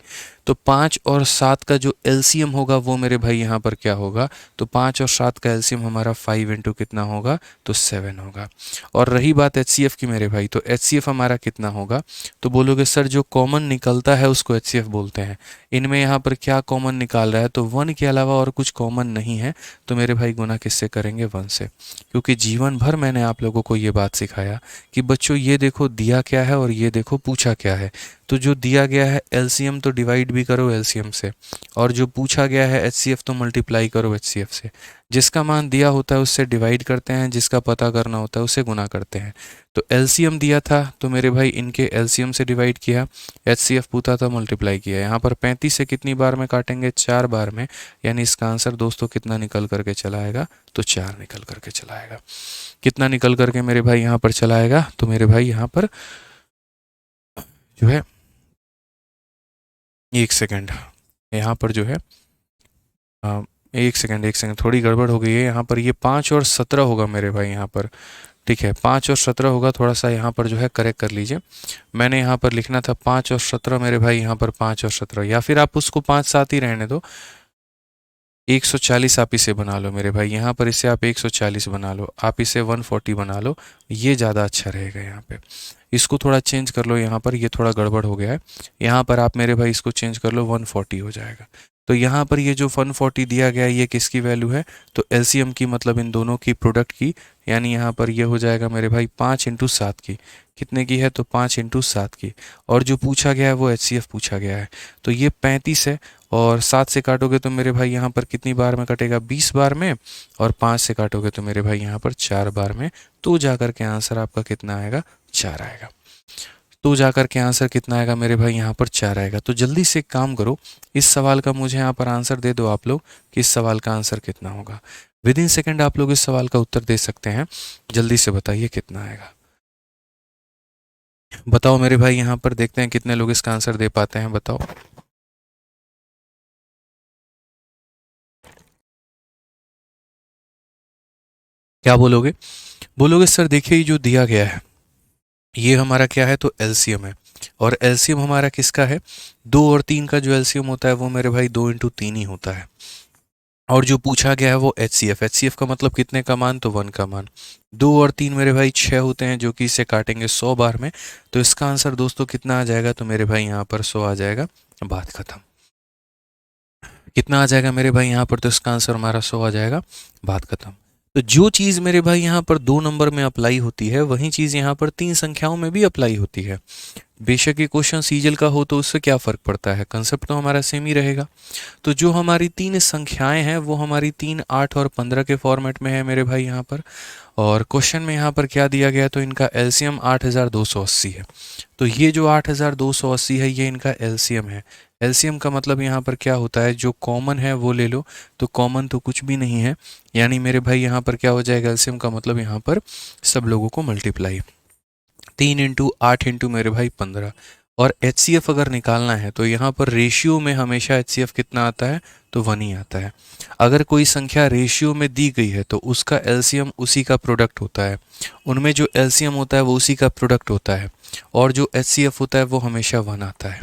तो 5 और 7 का जो एलसीएम होगा वो मेरे भाई यहाँ पर क्या होगा, तो 5 और 7 का एलसीएम हमारा 5 इंटू कितना होगा, तो 7 होगा। और रही बात एचसीएफ की मेरे भाई, तो एचसीएफ हमारा कितना होगा, तो बोलोगे सर जो कॉमन निकलता है उसको एचसीएफ बोलते हैं। इनमें यहाँ पर क्या कॉमन निकाल रहा है, तो 1 के अलावा और कुछ कॉमन नहीं है। तो मेरे भाई गुना किससे करेंगे, 1 से। क्योंकि जीवन भर मैंने आप लोगों को ये बात सिखाया कि बच्चों ये देखो दिया क्या है और ये देखो पूछा क्या है। तो जो दिया गया है एलसीएम तो डिवाइड भी करो एलसीएम से, और जो पूछा गया है एचसीएफ तो मल्टीप्लाई करो एचसीएफ से। जिसका मान दिया होता है उससे डिवाइड करते हैं, जिसका पता करना होता है उससे गुना करते हैं। तो एलसीएम दिया था तो मेरे भाई इनके एलसीएम से डिवाइड किया, एचसीएफ पूछा था मल्टीप्लाई किया। यहाँ पर 35 से कितनी बार में काटेंगे, 4 बार में। यानी इसका आंसर दोस्तों कितना निकल करके चला आएगा, तो 4 निकल करके चला आएगा। कितना निकल करके मेरे भाई यहाँ पर चला आएगा, तो मेरे भाई यहाँ पर जो है, एक सेकेंड, यहाँ पर जो है एक सेकेंड, एक सेकेंड, थोड़ी गड़बड़ हो गई है यहाँ पर। ये 5 और 17 होगा मेरे भाई यहाँ पर। ठीक है, 5 और 17 होगा, थोड़ा सा यहाँ पर जो है करेक्ट कर लीजिए। मैंने यहाँ पर लिखना था 5 और 17 मेरे भाई, यहाँ पर 5 और 17, या फिर आप उसको 5 7 ही रहने दो। 140 आप इसे बना लो मेरे भाई, यहाँ पर इसे आप 140 बना लो, आप इसे 140 बना लो, ये ज़्यादा अच्छा रहेगा। यहाँ पे इसको थोड़ा चेंज कर लो, यहाँ पर ये थोड़ा गड़बड़ हो गया है। यहाँ पर आप मेरे भाई इसको चेंज कर लो, 140 हो जाएगा। तो यहाँ पर ये जो 140 दिया गया है ये किसकी वैल्यू है, तो एलसीएम की, मतलब इन दोनों की प्रोडक्ट की। यानी यहाँ पर ये हो जाएगा मेरे भाई 5 × 7 की। कितने की है, तो 5 × 7 की। और जो पूछा गया है वो एचसीएफ पूछा गया है। तो ये 35 है, और 7 से काटोगे तो मेरे भाई यहाँ पर कितनी बार में कटेगा, 20 बार में। और 5 से काटोगे तो मेरे भाई यहाँ पर 4 बार में। तो जाकर के आंसर आपका कितना आएगा, 4 आएगा। तो जाकर के आंसर कितना आएगा मेरे भाई, यहाँ पर 4 आएगा। तो जल्दी से एक काम करो, इस सवाल का मुझे यहाँ पर आंसर दे दो आप लोग कि इस सवाल का आंसर कितना होगा। विद इन सेकेंड आप लोग इस सवाल का उत्तर दे सकते हैं। जल्दी से बताइए कितना आएगा। बताओ मेरे भाई, यहाँ पर देखते हैं कितने लोग इसका आंसर दे पाते हैं, बताओ। क्या बोलोगे? बोलोगे सर देखिए ये जो दिया गया है ये हमारा क्या है, तो एलसीएम है। और एलसीएम हमारा किसका है, 2 और 3 का जो एलसीएम होता है वो मेरे भाई 2 × 3 ही होता है। और जो पूछा गया है वो एचसीएफ, एचसीएफ का मतलब कितने का मान, तो 1 का मान। 2 और 3 मेरे भाई 6 होते हैं, जो कि इसे काटेंगे 100 बार में। तो इसका आंसर दोस्तों कितना आ जाएगा, तो मेरे भाई यहाँ पर 100 आ जाएगा। बात खत्म। कितना आ जाएगा मेरे भाई यहाँ पर, तो इसका आंसर हमारा 100 आ जाएगा। बात खत्म। तो जो चीज़ मेरे भाई यहाँ पर 2 नंबर में अप्लाई होती है वही चीज़ यहाँ पर 3 संख्याओं में भी अप्लाई होती है। बेशक ये क्वेश्चन सीजल का हो तो उससे क्या फ़र्क पड़ता है, कंसेप्ट तो हमारा सेम ही रहेगा। तो जो हमारी 3 संख्याएं हैं वो हमारी 3, 8 और 15 के फॉर्मेट में है मेरे भाई यहाँ पर। और क्वेश्चन में यहाँ पर क्या दिया गया, तो इनका एलसीएम 8280 है। तो ये जो 8280 है ये इनका एलसीएम है। एलसीएम का मतलब यहाँ पर क्या होता है, जो कॉमन है वो ले लो। तो कॉमन तो कुछ भी नहीं है, यानी मेरे भाई यहाँ पर क्या हो जाएगा, एलसीएम का मतलब यहाँ पर सब लोगों को मल्टीप्लाई। 3 × 8 मेरे भाई 15। और एचसीएफ अगर निकालना है तो यहाँ पर रेशियो में हमेशा एचसीएफ कितना आता है, तो 1 ही आता है। अगर कोई संख्या रेशियो में दी गई है तो उसका एलसीएम उसी का प्रोडक्ट होता है, उनमें जो एलसीएम होता है वो उसी का प्रोडक्ट होता है। और जो एचसीएफ होता है वो हमेशा 1 आता है।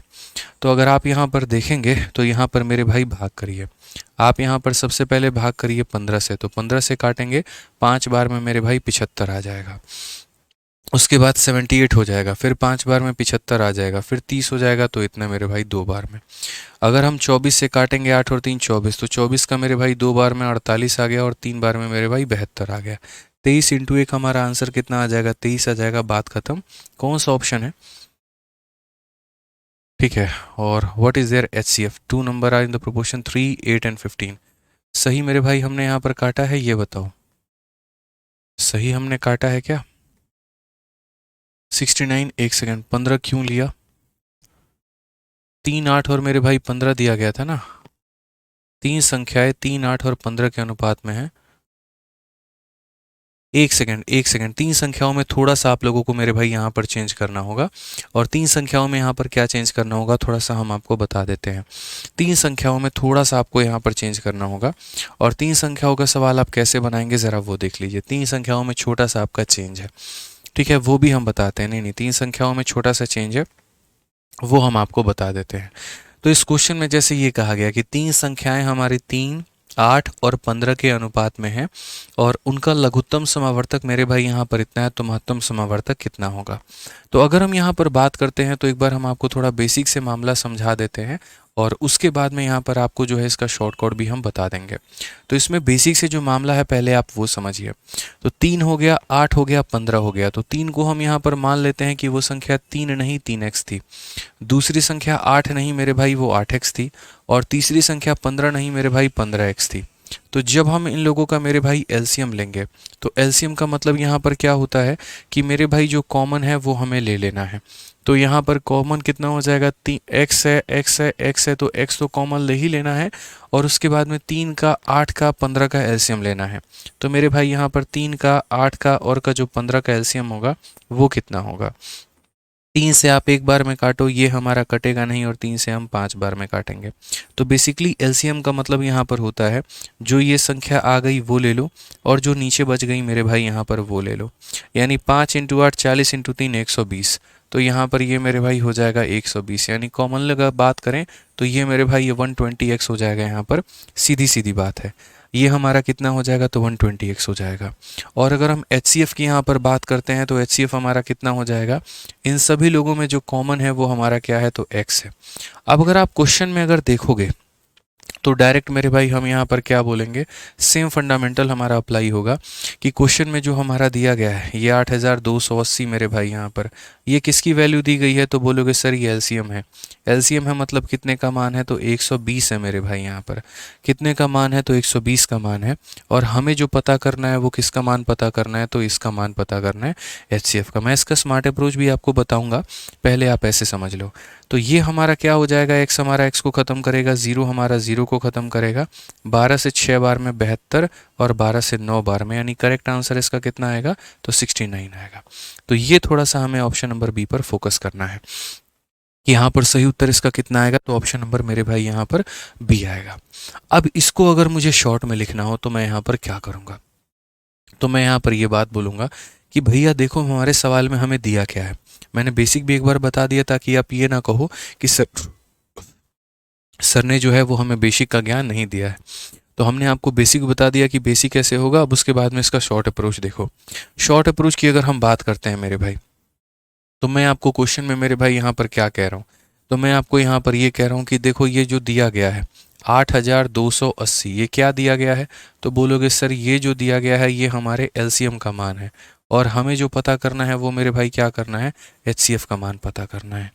तो अगर आप यहाँ पर देखेंगे तो यहाँ पर मेरे भाई भाग करिए। आप यहाँ पर सबसे पहले भाग करिए 15 से, तो 15 से काटेंगे 5 बार में मेरे भाई 75 आ जाएगा। उसके बाद 78 हो जाएगा, फिर 5 बार में 75 आ जाएगा, फिर 30 हो जाएगा, तो इतना मेरे भाई 2 बार में। अगर हम 24 से काटेंगे 8 और 3 24, तो 24 का मेरे भाई 2 बार में 48 आ गया, और 3 बार में मेरे भाई 72 आ गया। 23 × 1 हमारा आंसर कितना आ जाएगा, 23 आ जाएगा। बात खत्म। कौन सा ऑप्शन है? ठीक है। और what is their HCF? 2 number are in the proportion 3, 8 and 15। सही मेरे भाई हमने यहाँ पर काटा है, ये बताओ सही हमने काटा है क्या? 69। एक सेकेंड, 15 क्यों लिया? 3, 8 और मेरे भाई 15 दिया गया था ना। तीन संख्याएं 3, 8 और 15 के अनुपात में है। एक सेकेंड, एक सेकेंड, तीन संख्याओं में थोड़ा सा आप लोगों को मेरे भाई यहाँ पर चेंज करना होगा। और तीन संख्याओं में यहाँ पर क्या चेंज करना होगा थोड़ा सा हम आपको बता देते हैं। तीन संख्याओं में थोड़ा सा आपको यहाँ पर चेंज करना होगा। और तीन संख्याओं का सवाल आप कैसे बनाएंगे ज़रा वो देख लीजिए। तीन संख्याओं में छोटा सा आपका चेंज है, ठीक है, वो भी हम बताते हैं। नहीं नहीं, तीन संख्याओं में छोटा सा चेंज है, वो हम आपको बता देते हैं। तो इस क्वेश्चन में जैसे ये कहा गया कि तीन संख्याएं हमारी 3, 8 और 15 के अनुपात में है और उनका लघुत्तम समावर्तक मेरे भाई यहाँ पर इतना है, तो महत्तम समावर्तक कितना होगा। तो अगर हम यहाँ पर बात करते हैं तो एक बार हम आपको थोड़ा बेसिक से मामला समझा देते हैं और उसके बाद में यहाँ पर आपको जो है इसका शॉर्टकट भी हम बता देंगे। तो इसमें बेसिक से जो मामला है पहले आप वो समझिए। तो 3 हो गया, 8 हो गया, 15 हो गया। तो 3 को हम यहाँ पर मान लेते हैं कि वो संख्या 3 नहीं 3x थी। दूसरी संख्या 8 नहीं मेरे भाई वो 8x थी। और तीसरी संख्या 15 नहीं मेरे भाई 15x थी। तो जब हम इन लोगों का मेरे भाई एलसीएम लेंगे तो एलसीएम का मतलब यहाँ पर क्या होता है कि मेरे भाई जो कॉमन है वो हमें ले लेना है। तो यहाँ पर कॉमन कितना हो जाएगा? x है, x है, x है, तो x तो कॉमन ले ही लेना है। और उसके बाद में 3 का, 8 का, 15 का एलसीएम लेना है। तो मेरे भाई यहाँ पर 3 का, 8 का और का जो 15 का एलसीएम होगा वो कितना होगा? 3 से आप एक बार में काटो, ये हमारा कटेगा नहीं, और 3 से हम 5 बार में काटेंगे। तो बेसिकली एलसीएम का मतलब यहाँ पर होता है जो ये संख्या आ गई वो ले लो और जो नीचे बच गई मेरे भाई यहाँ पर वो ले लो। यानी 5 × 8 40 × 3 120। तो यहाँ पर ये मेरे भाई हो जाएगा 120। यानी कॉमन लगा बात करें तो ये मेरे भाई ये 120x हो जाएगा यहाँ पर। सीधी सीधी बात है, ये हमारा कितना हो जाएगा? तो 120x हो जाएगा। और अगर हम HCF की यहाँ पर बात करते हैं तो HCF हमारा कितना हो जाएगा? इन सभी लोगों में जो कॉमन है वो हमारा क्या है? तो x है। अब अगर आप क्वेश्चन में अगर देखोगे तो डायरेक्ट मेरे भाई हम यहाँ पर क्या बोलेंगे? सेम फंडामेंटल हमारा अप्लाई होगा कि क्वेश्चन में जो हमारा दिया गया है ये 8280 मेरे भाई यहाँ पर ये किसकी वैल्यू दी गई है? तो बोलोगे सर ये एलसीएम है। एलसीएम है मतलब कितने का मान है? तो 120 है मेरे भाई यहाँ पर। कितने का मान है? तो 120 का मान है। और हमें जो पता करना है वो किसका मान पता करना है? तो इसका मान पता करना है, HCF का। मैं इसका स्मार्ट अप्रोच भी आपको बताऊंगा, पहले आप ऐसे समझ लो। तो ये हमारा क्या हो जाएगा? x हमारा x को ख़त्म करेगा, 0 हमारा 0 को ख़त्म करेगा। 12 से 6 बार में 72 और 12 से 9 बार में, यानी करेक्ट आंसर इसका कितना आएगा? तो 69 आएगा। तो ये थोड़ा सा हमें ऑप्शन नंबर बी पर फोकस करना है। यहाँ पर सही उत्तर इसका कितना आएगा? तो ऑप्शन नंबर मेरे भाई यहाँ पर बी आएगा। अब इसको अगर मुझे शॉर्ट में लिखना हो तो मैं यहाँ पर क्या करूँगा? तो मैं यहाँ पर ये बात बोलूँगा कि भैया देखो हमारे सवाल में हमें दिया क्या है। मैंने बेसिक भी एक बार बता दिया ताकि आप ये ना कहो कि सर ने जो है वो हमें बेसिक का ज्ञान नहीं दिया है। तो हमने आपको बेसिक बता दिया कि बेसिक कैसे होगा। अब उसके बाद में इसका शॉर्ट अप्रोच देखो। शॉर्ट अप्रोच की अगर हम बात करते हैं मेरे भाई, तो मैं आपको क्वेश्चन में मेरे भाई यहाँ पर क्या कह रहा हूँ? तो मैं आपको यहाँ पर ये कह रहा हूँ कि देखो ये जो दिया गया है 8280, ये क्या दिया गया है? तो बोलोगे सर ये जो दिया गया है ये हमारे एलसीएम का मान है और हमें जो पता करना है वो मेरे भाई क्या करना है? HCF का मान पता करना है।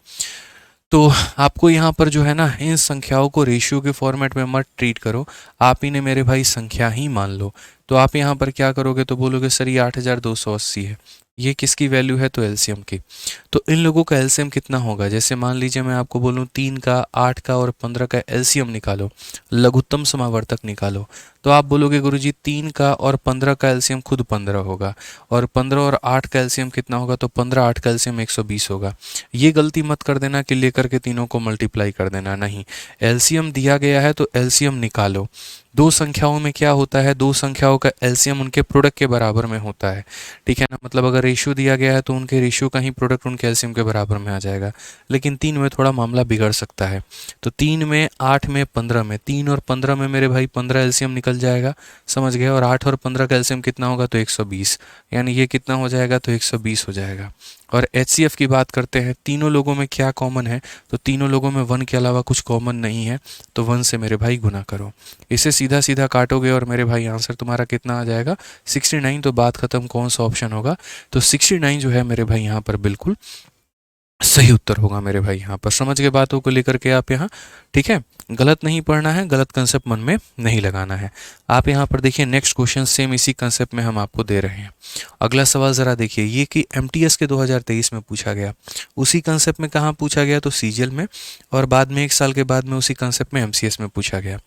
तो आपको यहाँ पर जो है ना इन संख्याओं को रेशियो के फॉर्मेट में मत ट्रीट करो, आप इन्हें मेरे भाई संख्या ही मान लो। तो आप यहाँ पर क्या करोगे? तो बोलोगे सर ये 8280 है, ये किसकी वैल्यू है? तो एलसीएम की। तो इन लोगों का एलसीएम कितना होगा? जैसे मान लीजिए मैं आपको बोलूँ 3 का, 8 का और 15 का एलसीएम निकालो, लघुत्तम समावर्तक निकालो। तो आप बोलोगे गुरुजी 3 का और 15 का एलसीएम खुद 15 होगा और 15 और 8 का एलसीएम कितना होगा? तो 15 8 का एलसीएम 120 होगा। ये गलती मत कर देना कि लेकर के तीनों को मल्टीप्लाई कर देना, नहीं। एलसीएम दिया गया है तो एलसीएम निकालो। दो संख्याओं में क्या होता है? दो संख्याओं का एलसीएम उनके प्रोडक्ट के बराबर में होता है, ठीक है ना। मतलब अगर रेशियो दिया गया है तो उनके रेशियो का ही प्रोडक्ट उनके एलसीएम के बराबर में आ जाएगा। लेकिन 3 में थोड़ा मामला बिगड़ सकता है। तो 3 में, 8 में, 15 में, 3 और 15 में मेरे भाई 15 एलसीएम निकल जाएगा, समझ गए। और 8 और 15 का एलसीएम कितना होगा? तो 120। यानी ये कितना हो जाएगा? तो 120 हो जाएगा। और HCF की बात करते हैं, तीनों लोगों में क्या कॉमन है? तो तीनों लोगों में 1 के अलावा कुछ कॉमन नहीं है, तो 1 से मेरे भाई गुना करो। इसे सीधा सीधा काटोगे और मेरे भाई आंसर तुम्हारा कितना आ जाएगा? 69। तो बात खत्म, कौन सा ऑप्शन होगा? तो 69 जो है मेरे भाई यहाँ पर बिल्कुल सही उत्तर होगा मेरे भाई। यहाँ पर समझ के बातों को लेकर के आप यहाँ, ठीक है, गलत नहीं पढ़ना है, गलत कंसेप्ट मन में नहीं लगाना है। आप यहाँ पर देखिए नेक्स्ट क्वेश्चन सेम इसी कंसेप्ट में हम आपको दे रहे हैं। अगला सवाल ज़रा देखिए, ये कि एमटीएस के 2023 में पूछा गया, उसी कंसेप्ट में कहाँ पूछा गया, तो सीजीएल में, और बाद में 1 साल के बाद में उसी कंसेप्ट में एमसीएस में पूछा गया।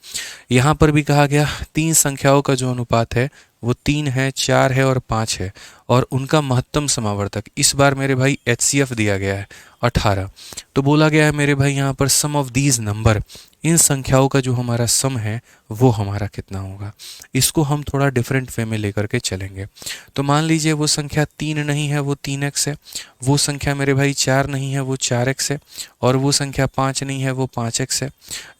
यहाँ पर भी कहा गया 3 संख्याओं का जो अनुपात है वो 3 है, 4 है और 5 है, और उनका महत्तम समावर्तक इस बार मेरे भाई एचसीएफ दिया गया है 18। तो बोला गया है मेरे भाई यहाँ पर सम ऑफ दीज नंबर, इन संख्याओं का जो हमारा सम है वो हमारा कितना होगा। इसको हम थोड़ा डिफरेंट वे में लेकर के चलेंगे। तो मान लीजिए वो संख्या 3 नहीं है, वो 3x है, वो संख्या मेरे भाई 4 नहीं है, वो 4x है, और वो संख्या 5 नहीं है, वो 5x है।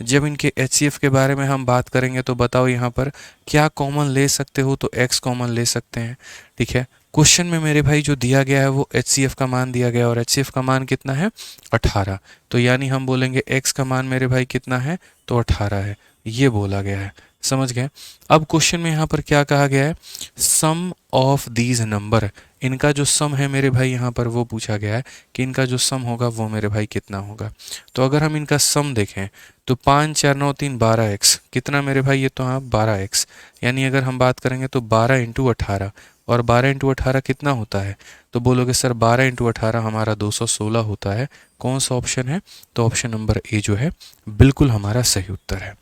जब इनके एचसीएफ के बारे में हम बात करेंगे तो बताओ यहाँ पर क्या कॉमन ले सकते हो, तो x कॉमन ले सकते हैं। ठीक है, क्वेश्चन में मेरे भाई जो दिया गया है वो एचसीएफ का मान दिया गया, और एचसीएफ का मान कितना है 18। तो यानी हम बोलेंगे x का मान मेरे भाई कितना है, तो 18 है, ये बोला गया है। समझ गए। अब क्वेश्चन में यहाँ पर क्या कहा गया है, सम ऑफ दीज नंबर, इनका जो सम है मेरे भाई यहाँ पर वो पूछा गया है कि इनका जो सम होगा वो मेरे भाई कितना होगा। तो अगर हम इनका सम देखें तो 5 4 9 3 12x कितना मेरे भाई, ये तो हाँ 12x, यानी अगर हम बात करेंगे तो 12 इंटू 18, और 12 इंटू 18 कितना होता है, तो बोलोगे सर 12 इंटू 18 हमारा 216 होता है। कौन सा ऑप्शन है, तो ऑप्शन नंबर ए जो है बिल्कुल हमारा सही उत्तर है।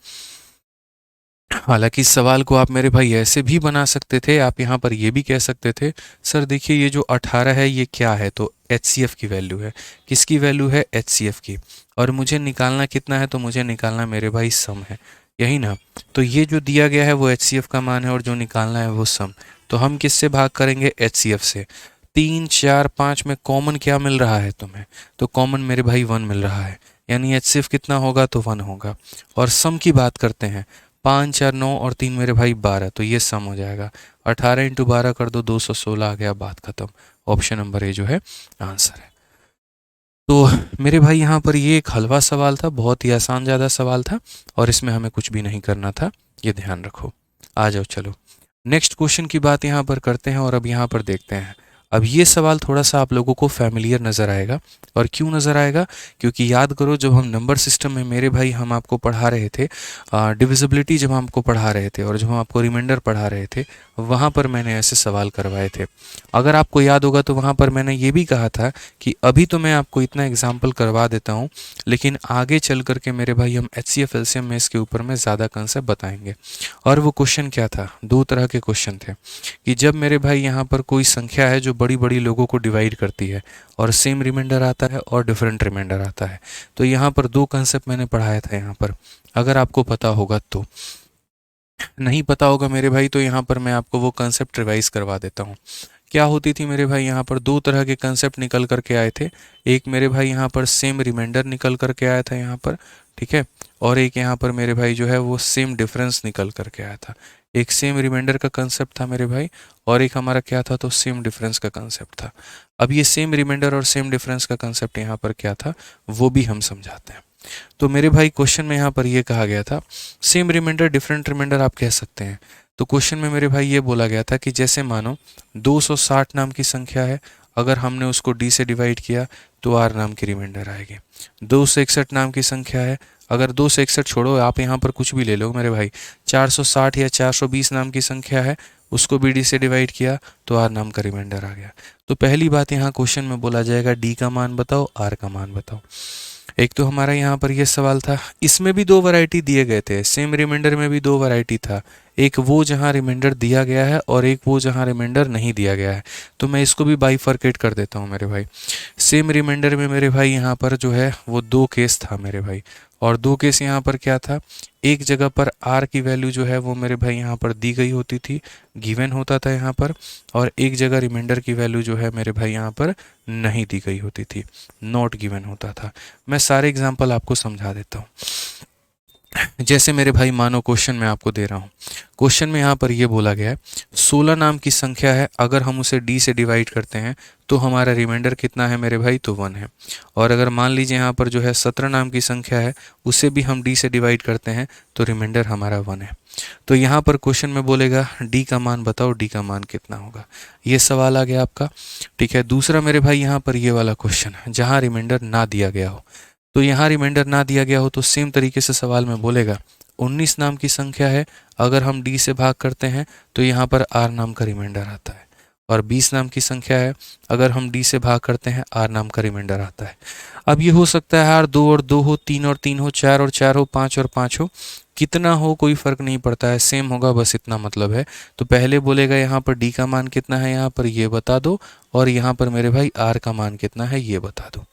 हालांकि इस सवाल को आप मेरे भाई ऐसे भी बना सकते थे, आप यहाँ पर ये भी कह सकते थे सर देखिए ये जो 18 है ये क्या है, तो एचसीएफ की वैल्यू है। किसकी वैल्यू है, एचसीएफ की, और मुझे निकालना कितना है, तो मुझे निकालना मेरे भाई सम है, यही ना। तो ये जो दिया गया है वो एचसीएफ का मान है, और जो निकालना है वो सम। तो हम किससे भाग करेंगे, एचसीएफ से। 3 4 5 में कॉमन क्या मिल रहा है तुम्हें, तो कॉमन मेरे भाई 1 मिल रहा है, यानी एचसीएफ कितना होगा, तो 1 होगा। और सम की बात करते हैं, 5 4 9 और 3 मेरे भाई 12, तो ये सम हो जाएगा। 18 इंटू 12 कर दो, 216 आ गया, बात खत्म। ऑप्शन नंबर ए जो है आंसर है। तो मेरे भाई यहाँ पर ये एक हलवा सवाल था, बहुत ही आसान ज़्यादा सवाल था, और इसमें हमें कुछ भी नहीं करना था, ये ध्यान रखो। आ जाओ चलो नेक्स्ट क्वेश्चन की बात यहाँ पर करते हैं, और अब यहाँ पर देखते हैं। अब ये सवाल थोड़ा सा आप लोगों को फैमिलियर नज़र आएगा, और क्यों नज़र आएगा, क्योंकि याद करो जब हम नंबर सिस्टम में मेरे भाई हम आपको पढ़ा रहे थे, डिविजिबिलिटी जब हम आपको पढ़ा रहे थे, और जब हम आपको रिमाइंडर पढ़ा रहे थे, वहाँ पर मैंने ऐसे सवाल करवाए थे। अगर आपको याद होगा तो वहाँ पर मैंने ये भी कहा था कि अभी तो मैं आपको इतना एग्जाम्पल करवा देता हूँ, लेकिन आगे चल करके मेरे भाई हम HCF LCM में इसके ऊपर में ज़्यादा कंसेप्ट बताएंगे। और वो क्वेश्चन क्या था, 2 तरह के क्वेश्चन थे कि जब मेरे भाई यहाँ पर कोई संख्या है जो बड़ी बड़ी लोगों को डिवाइड करती है, और सेम रिमाइंडर आता है और डिफरेंट रिमाइंडर आता है। तो यहाँ पर 2 कंसेप्ट मैंने पढ़ाया था यहाँ पर, अगर आपको पता होगा तो। नहीं पता होगा मेरे भाई तो यहाँ पर मैं आपको वो कंसेप्ट रिवाइज करवा देता हूँ। क्या होती थी मेरे भाई, यहाँ पर 2 तरह के कंसेप्ट निकल करके आए थे। एक मेरे भाई यहाँ पर सेम रिमाइंडर निकल करके आया था यहाँ पर, ठीक है, और एक यहाँ पर मेरे भाई जो है वो सेम डिफरेंस निकल करके आया था। एक सेम रिमाइंडर का कंसेप्ट था मेरे भाई, और एक हमारा क्या था, तो सेम डिफरेंस का कंसेप्ट था। अब ये सेम रिमाइंडर और सेम डिफरेंस का कंसेप्ट यहाँ पर क्या था वो भी हम समझाते हैं। तो मेरे भाई क्वेश्चन में यहाँ पर ये कहा गया था, सेम रिमाइंडर डिफरेंट रिमाइंडर आप कह सकते हैं। तो क्वेश्चन में मेरे भाई ये बोला गया था कि जैसे मानो 260 नाम की संख्या है, अगर हमने उसको d से डिवाइड किया तो r नाम की रिमाइंडर आएगी। 261 नाम की संख्या है, अगर 2 से 61 छोड़ो, आप यहाँ पर कुछ भी ले लो मेरे भाई, 460 या 420 नाम की संख्या है, उसको भी d से डिवाइड किया तो r नाम का रिमाइंडर आ गया। तो पहली बात यहाँ क्वेश्चन में बोला जाएगा d का मान बताओ, r का मान बताओ। एक तो हमारा यहाँ पर ये सवाल था, इसमें भी 2 वैरायटी दिए गए थे, सेम रिमाइंडर में भी 2 वैरायटी था, एक वो जहाँ रिमाइंडर दिया गया है और एक वो जहाँ रिमाइंडर नहीं दिया गया है। तो मैं इसको भी बाइफरकेट कर देता हूँ मेरे भाई। सेम रिमाइंडर में मेरे भाई यहाँ पर जो है वो 2 केस था मेरे भाई, और 2 केस यहाँ पर क्या था, एक जगह पर r की वैल्यू जो है वो मेरे भाई यहाँ पर दी गई होती थी, गिवन होता था यहाँ पर, और एक जगह रिमाइंडर की वैल्यू जो है मेरे भाई यहाँ पर नहीं दी गई होती थी, नॉट गिवन होता था। मैं सारे एग्जाम्पल आपको समझा देता हूँ। जैसे मेरे भाई मानो क्वेश्चन मैं आपको दे रहा हूँ। क्वेश्चन में यहाँ पर ये बोला गया है 16 नाम की संख्या है, अगर हम उसे d से डिवाइड करते हैं तो हमारा रिमाइंडर कितना है मेरे भाई, तो 1 है। और अगर मान लीजिए यहाँ पर जो है 17 नाम की संख्या है, उसे भी हम d से डिवाइड करते हैं तो रिमाइंडर हमारा 1 है। तो यहाँ पर क्वेश्चन में बोलेगा d का मान बताओ, d का मान कितना होगा। ये सवाल आ गया आपका। ठीक है, दूसरा मेरे भाई यहाँ पर ये वाला क्वेश्चन है जहाँ रिमाइंडर ना दिया गया हो। तो यहाँ रिमाइंडर ना दिया गया हो तो सेम तरीके से सवाल में बोलेगा 19 नाम की संख्या है, अगर हम d से भाग करते हैं तो यहाँ पर r नाम का रिमाइंडर आता है। और 20 नाम की संख्या है, अगर हम d से भाग करते हैं r नाम का रिमाइंडर आता है। अब ये हो सकता है यार 2 और 2 हो, 3 और 3 हो, 4 और 4 हो, 5 और 5 हो, कितना हो कोई फर्क नहीं पड़ता है, सेम होगा, बस इतना मतलब है। तो पहले बोलेगा यहाँ पर d का मान कितना है, यहाँ पर ये बता दो, और यहाँ पर मेरे भाई r का मान कितना है ये बता दो।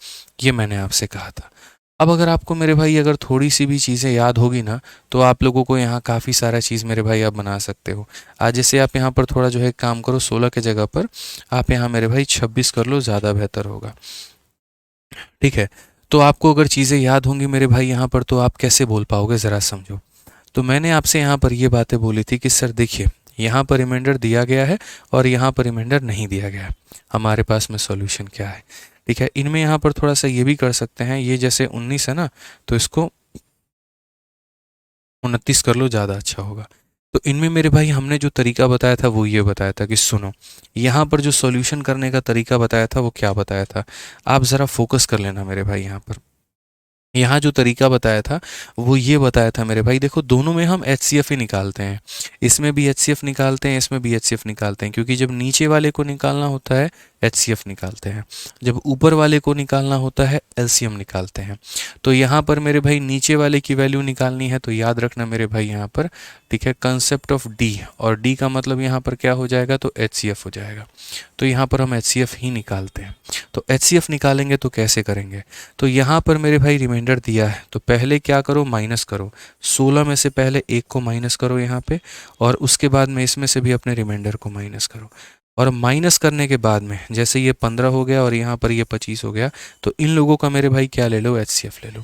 ये मैंने आपसे कहा था। अब अगर आपको मेरे भाई अगर थोड़ी सी भी चीज़ें याद होगी ना, तो आप लोगों को यहाँ काफ़ी सारा चीज़ मेरे भाई आप बना सकते हो। आज जैसे आप यहाँ पर थोड़ा जो है काम करो, 16 के जगह पर आप यहाँ मेरे भाई 26 कर लो, ज़्यादा बेहतर होगा। ठीक है, तो आपको अगर चीज़ें याद होंगी मेरे भाई यहाँ पर, तो आप कैसे बोल पाओगे ज़रा समझो। तो मैंने आपसे यहाँ पर ये बातें बोली थी कि सर देखिए यहाँ पर रिमाइंडर दिया गया है और यहाँ पर रिमाइंडर नहीं दिया गया है, हमारे पास में सॉल्यूशन क्या है। ठीक है, इनमें यहाँ पर थोड़ा सा ये भी कर सकते हैं, ये जैसे 19 है ना, तो इसको 29 कर लो, ज़्यादा अच्छा होगा। तो इनमें मेरे भाई हमने जो तरीका बताया था वो ये बताया था कि सुनो, यहाँ पर जो सॉल्यूशन करने का तरीका बताया था वो क्या बताया था, आप ज़रा फोकस कर लेना मेरे भाई। यहाँ जो तरीका बताया था वो ये बताया था मेरे भाई, देखो दोनों में हम HCF ही निकालते हैं, इसमें भी HCF निकालते हैं, इसमें भी HCF निकालते हैं, क्योंकि जब नीचे वाले को निकालना होता है HCF निकालते हैं, जब ऊपर वाले को निकालना होता है LCM निकालते हैं। तो यहाँ पर मेरे भाई नीचे वाले की वैल्यू निकालनी है, तो याद रखना मेरे भाई यहाँ पर, ठीक है, कंसेप्ट ऑफ D, और D का मतलब यहाँ पर क्या हो जाएगा, तो HCF हो जाएगा। तो यहाँ पर हम HCF ही निकालते हैं। तो HCF निकालेंगे तो कैसे करेंगे, तो यहाँ पर मेरे भाई रिमाइंडर दिया है, तो पहले क्या करो, माइनस करो, 16 में से पहले 1 को माइनस करो यहाँ पे, और उसके बाद में इसमें से भी अपने रिमाइंडर को माइनस करो। और माइनस करने के बाद में जैसे ये 15 हो गया और यहाँ पर ये 25 हो गया, तो इन लोगों का मेरे भाई क्या ले लो, HCF ले लो।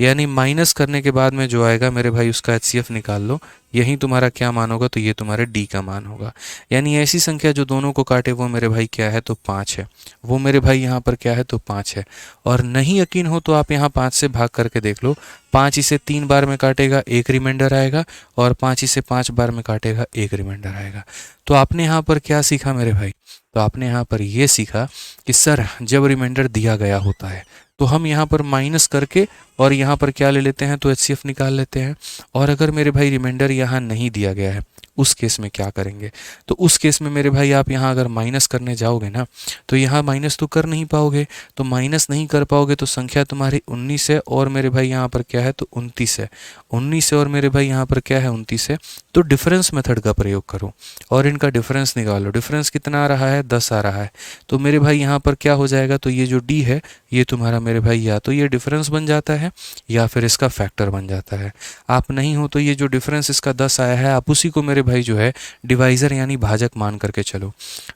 यानी माइनस करने के बाद में जो आएगा मेरे भाई उसका HCF निकाल लो, यही तुम्हारा क्या मान होगा, तो ये तुम्हारे D का मान होगा। यानी ऐसी संख्या जो दोनों को काटे वो मेरे भाई क्या है, तो 5 है, वो मेरे भाई यहाँ पर क्या है, तो 5 है। और नहीं यकीन हो तो आप यहाँ 5 से भाग करके देख लो, 5 इसे 3 बार में काटेगा, एक रिमाइंडर आएगा, और 5 इसे 5 बार में काटेगा, एक रिमाइंडर आएगा। तो आपने यहाँ पर क्या सीखा मेरे भाई, तो आपने यहाँ पर ये सीखा कि सर जब रिमाइंडर दिया गया होता है तो हम यहाँ पर माइनस करके और यहाँ पर क्या ले लेते हैं, तो HCF निकाल लेते हैं। और अगर मेरे भाई रिमाइंडर यहाँ नहीं दिया गया है उस केस में क्या करेंगे, तो उस केस में मेरे भाई आप यहाँ अगर माइनस करने जाओगे ना, तो यहाँ माइनस तो कर नहीं पाओगे, तो माइनस नहीं कर पाओगे तो संख्या तुम्हारी 19 है, और मेरे भाई यहाँ पर क्या है, तो 29 है, 19 है, और मेरे भाई यहाँ पर क्या है, 29 है। तो डिफरेंस मेथड का प्रयोग करो और इनका डिफरेंस निकालो। डिफरेंस कितना आ रहा है, 10 आ रहा है। तो मेरे भाई यहाँ पर क्या हो जाएगा, तो ये जो D है ये तुम्हारा मेरे भाई या तो ये डिफरेंस बन जाता है या फिर इसका फैक्टर बन जाता है। आप नहीं हो तो ये जो डिफरेंस इसका 10 आया है, आप उसी को मेरे भाई जो है डिवाइज़र यानी भाजक मान करके चलो।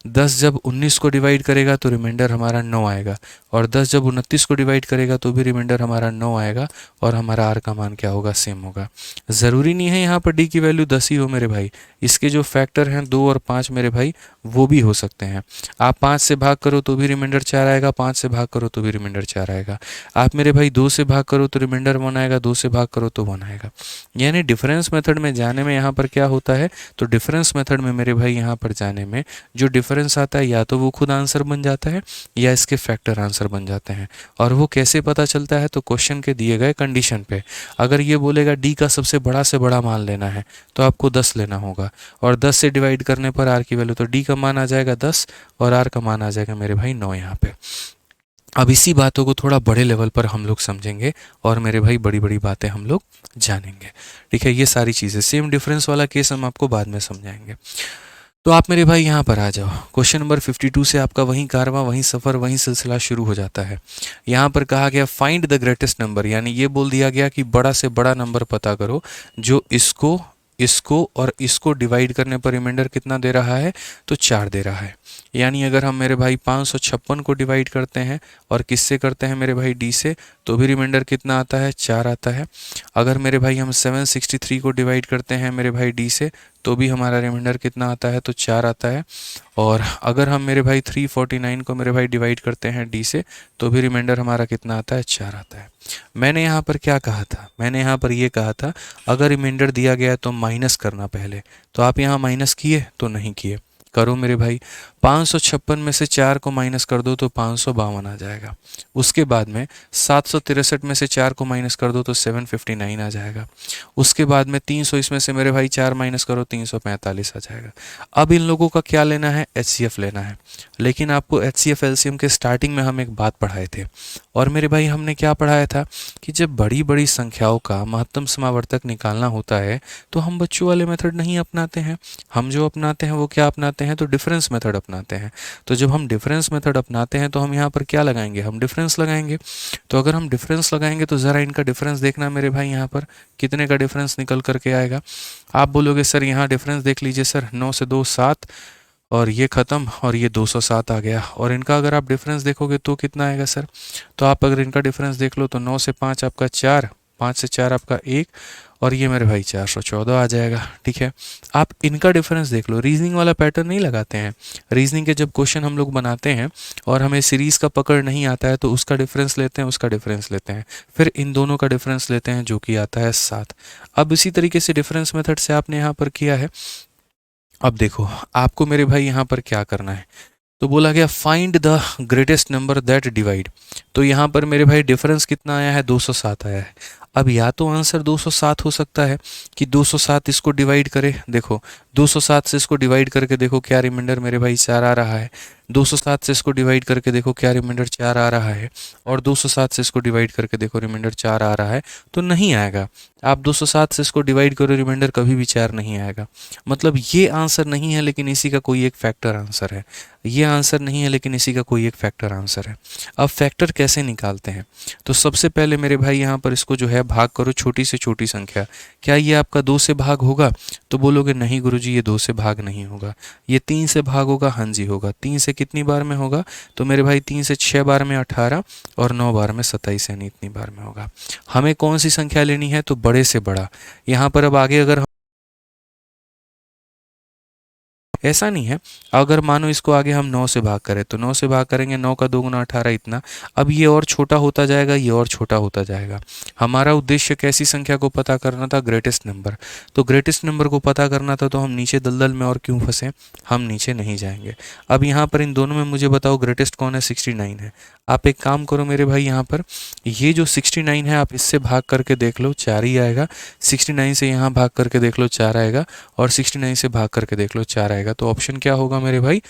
10 जब 19 को डिवाइड करेगा तो रिमाइंडर हमारा 9 आएगा, और 10 जब 29 को डिवाइड करेगा तो भी रिमाइंडर हमारा 9 आएगा, और हमारा R का मान क्या होगा, सेम होगा। ज़रूरी नहीं है यहाँ पर D की वैल्यू 10 ही हो मेरे भाई, इसके जो फैक्टर हैं 2 और 5 मेरे भाई वो भी हो सकते हैं। आप 5 से भाग करो तो भी रिमाइंडर 4 आएगा, 5 से भाग करो तो भी रिमाइंडर 4 आएगा। आप मेरे भाई 2 से भाग करो तो रिमाइंडर 1 आएगा, 2 से भाग करो तो 1 आएगा। यानी डिफरेंस मेथड में जाने में यहाँ पर क्या होता है, तो डिफरेंस मेथड में मेरे भाई यहाँ पर जाने में जो डिफरेंस आता है या तो वो खुद आंसर बन जाता है या इसके फैक्टर आंसर बन जाते हैं। और वो कैसे पता चलता है, तो क्वेश्चन के दिए गए कंडीशन पे अगर ये बोलेगा D का सबसे बड़ा से बड़ा मान लेना है तो आपको 10 लेना होगा, और 10 से डिवाइड करने पर R की वैल्यू, तो D का मान आ जाएगा 10 और R का मान आ जाएगा मेरे भाई 9 यहाँ पे। अब इसी बातों को थोड़ा बड़े लेवल पर हम लोग समझेंगे और मेरे भाई बड़ी बड़ी बातें हम लोग जानेंगे। ठीक है, ये सारी चीज़ें सेम डिफरेंस वाला केस हम आपको बाद में समझाएंगे। तो आप मेरे भाई यहाँ पर आ जाओ, क्वेश्चन नंबर 52 से आपका वहीं कारवां, वहीं सफ़र, वहीं सिलसिला शुरू हो जाता है। यहाँ पर कहा गया फाइंड द ग्रेटेस्ट नंबर, यानी ये बोल दिया गया कि बड़ा से बड़ा नंबर पता करो जो इसको इसको और इसको डिवाइड करने पर रिमाइंडर कितना दे रहा है, तो 4 दे रहा है। यानी अगर हम मेरे भाई 556 को डिवाइड करते हैं और किससे करते हैं मेरे भाई डी से, तो भी रिमाइंडर कितना आता है, 4 आता है। अगर मेरे भाई हम 763 को डिवाइड करते हैं मेरे भाई डी से, तो भी हमारा रिमाइंडर कितना आता है, तो 4 आता है। और अगर हम मेरे भाई 349 को मेरे भाई डिवाइड करते हैं डी से, तो भी रिमाइंडर हमारा कितना आता है, 4 आता है। मैंने यहाँ पर क्या कहा था, मैंने यहाँ पर ये कहा था अगर रिमाइंडर दिया गया है तो माइनस करना पहले, तो आप यहाँ माइनस किए तो नहीं किए, करो मेरे भाई। 556 में से 4 को माइनस कर दो तो 552 आ जाएगा। उसके बाद में 763 में से 4 को माइनस कर दो तो 759 आ जाएगा। उसके बाद में 300 इसमें से मेरे भाई 4 माइनस करो 345 आ जाएगा। अब इन लोगों का क्या लेना है, एचसीएफ लेना है। लेकिन आपको एचसीएफ एलसीएम के स्टार्टिंग में हम एक बात पढ़ाए थे, और मेरे भाई हमने क्या पढ़ाया था कि जब बड़ी बड़ी संख्याओं का महत्तम समावर्तक निकालना होता है तो हम बच्चों वाले मेथड नहीं अपनाते हैं। हम जो अपनाते हैं वो क्या अपनाते हैं, तो डिफरेंस मेथड अपनाते हैं। तो जब हम डिफरेंस मेथड अपनाते हैं तो हम यहाँ पर क्या लगाएंगे, हम डिफरेंस लगाएंगे। तो अगर हम डिफरेंस लगाएंगे तो ज़रा इनका डिफरेंस देखना मेरे भाई, यहाँ पर कितने का डिफरेंस निकल करके आएगा। आप बोलोगे सर यहाँ डिफरेंस देख लीजिए सर, 9 से 2 7, और ये ख़त्म, और ये 207 आ गया। और इनका अगर आप डिफरेंस देखोगे तो कितना आएगा सर, तो आप अगर इनका डिफरेंस देख लो तो 9 से 5 आपका 4, 5 से 4 आपका 1, और ये मेरे भाई 414 आ जाएगा। ठीक है, आप इनका डिफरेंस देख लो। रीजनिंग वाला पैटर्न नहीं लगाते हैं। रीजनिंग के जब क्वेश्चन हम लोग बनाते हैं और हमें सीरीज़ का पकड़ नहीं आता है तो उसका डिफरेंस लेते हैं, उसका डिफरेंस लेते हैं, फिर इन दोनों का डिफरेंस लेते हैं जो कि आता है 7। अब इसी तरीके से डिफरेंस मेथड से आपने यहाँ पर किया है। अब देखो आपको मेरे भाई यहाँ पर क्या करना है, तो बोला गया find the greatest number that divide. तो यहाँ पर मेरे भाई डिफरेंस कितना आया है, 207 आया है। अब या तो आंसर 207 हो सकता है कि 207 इसको डिवाइड करे, देखो 207 से इसको डिवाइड करके देखो क्या रिमाइंडर मेरे भाई 4 आ रहा है। 207 से इसको डिवाइड करके देखो क्या रिमाइंडर 4 आ रहा है। और 207 से इसको डिवाइड करके देखो रिमाइंडर 4 आ रहा है, तो नहीं आएगा। आप 207 से इसको डिवाइड करो, रिमाइंडर कभी भी 4 नहीं आएगा। मतलब ये आंसर नहीं है लेकिन इसी का कोई एक फैक्टर आंसर है। ये आंसर नहीं है लेकिन इसी का कोई एक फैक्टर आंसर है। अब फैक्टर कैसे निकालते हैं, तो सबसे पहले मेरे भाई यहाँ पर इसको जो है भाग करो छोटी से छोटी संख्या। क्या ये आपका 2 से भाग होगा, तो बोलोगे नहीं गुरुजी ये 2 से भाग नहीं होगा। ये 3 से भाग होगा, हाँ जी होगा। 3 से कितनी बार में होगा, तो मेरे भाई 3 से 6 बार में 18, और 9 बार में 27, यानी इतनी बार में होगा। हमें कौन सी संख्या लेनी है, तो बड़े से बड़ा। यहाँ पर अब आगे अगर ऐसा नहीं है, अगर मानो इसको आगे हम 9 से भाग करें तो 9 से भाग करेंगे, 9 का 2 गुना 18 इतना। अब ये और छोटा होता जाएगा, ये और छोटा होता जाएगा। हमारा उद्देश्य कैसी संख्या को पता करना था, ग्रेटेस्ट नंबर। तो ग्रेटेस्ट नंबर को पता करना था तो हम नीचे दलदल में और क्यों फंसे, हम नीचे नहीं जाएंगे। अब यहाँ पर इन दोनों में मुझे बताओ ग्रेटेस्ट कौन है, 69 है। आप एक काम करो मेरे भाई, यहाँ पर ये जो 69 है आप इससे भाग करके देख लो 4 ही आएगा। 69 से यहाँ भाग करके देख लो 4 आएगा, और 69 से भाग करके देख लो 4 आएगा। तो ऑप्शन क्या होगा मेरे भाई,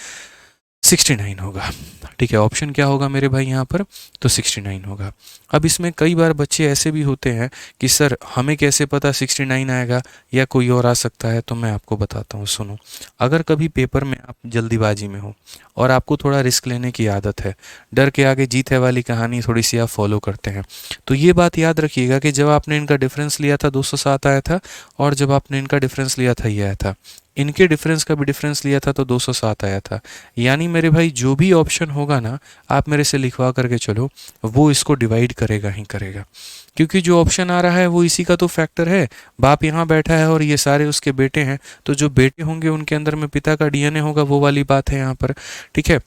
69 होगा। ठीक है, ऑप्शन क्या होगा मेरे भाई यहाँ पर, तो 69 होगा। अब इसमें कई बार बच्चे ऐसे भी होते हैं कि सर हमें कैसे पता 69 आएगा या कोई और आ सकता है, तो मैं आपको बताता हूँ, सुनो। अगर कभी पेपर में आप जल्दीबाजी में हो और आपको थोड़ा रिस्क लेने की आदत है, डर के आगे जीत है वाली कहानी थोड़ी सी आप फॉलो करते हैं, तो ये बात याद रखिएगा कि जब आपने इनका डिफरेंस लिया था 207 आया था, और जब आपने इनका डिफरेंस लिया था ये आया था। इनके डिफरेंस का भी डिफरेंस लिया था तो 207 आया था। यानी मेरे भाई जो भी ऑप्शन होगा ना, आप मेरे से लिखवा करके चलो, वो इसको डिवाइड करेगा ही करेगा। क्योंकि जो ऑप्शन आ रहा है वो इसी का तो फैक्टर है। बाप यहाँ बैठा है और ये सारे उसके बेटे हैं, तो जो बेटे होंगे उनके अंदर में पिता का डीएनए होगा, वो वाली बात है यहाँ पर। ठीक है,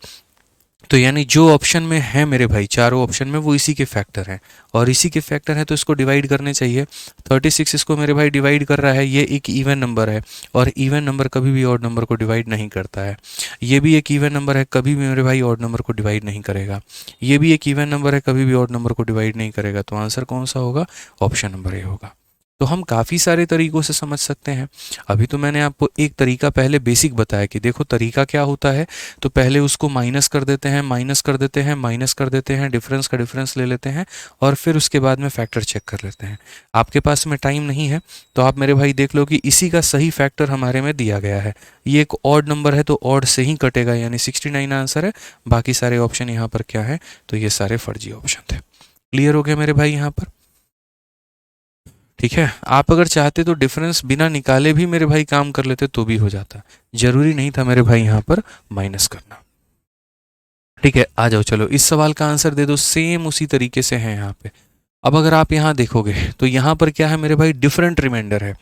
तो यानी जो ऑप्शन में है मेरे भाई, चारों ऑप्शन में, वो इसी के फैक्टर हैं, और इसी के फैक्टर हैं तो इसको डिवाइड करने चाहिए। 36 इसको मेरे भाई डिवाइड कर रहा है, ये एक इवन नंबर है, और इवन नंबर कभी भी ऑड नंबर को डिवाइड नहीं करता है। ये भी एक इवन नंबर है, कभी भी मेरे भाई ऑड नंबर को डिवाइड नहीं करेगा। ये भी एक इवन नंबर है, कभी भी ऑड नंबर को डिवाइड नहीं करेगा। तो आंसर कौन सा होगा, ऑप्शन नंबर ए होगा। तो हम काफ़ी सारे तरीक़ों से समझ सकते हैं। अभी तो मैंने आपको एक तरीका पहले बेसिक बताया कि देखो तरीका क्या होता है। तो पहले उसको माइनस कर देते हैं, माइनस कर देते हैं, माइनस कर देते हैं, डिफरेंस का डिफरेंस ले लेते हैं, और फिर उसके बाद में फैक्टर चेक कर लेते हैं। आपके पास में टाइम नहीं है तो आप मेरे भाई देख लो कि इसी का सही फैक्टर हमारे में दिया गया है। ये एक ऑड नंबर है तो ऑड से ही कटेगा, यानी 69 आंसर है। बाकी सारे ऑप्शन यहाँ पर क्या है, तो ये सारे फर्जी ऑप्शन थे। क्लियर हो गया मेरे भाई यहाँ पर। ठीक है, आप अगर चाहते तो डिफरेंस बिना निकाले भी मेरे भाई काम कर लेते तो भी हो जाता, जरूरी नहीं था मेरे भाई यहाँ पर माइनस करना। ठीक है, आ जाओ, चलो इस सवाल का आंसर दे दो, सेम उसी तरीके से है यहाँ पे। अब अगर आप यहाँ देखोगे तो यहाँ पर क्या है मेरे भाई, डिफरेंट रिमाइंडर है।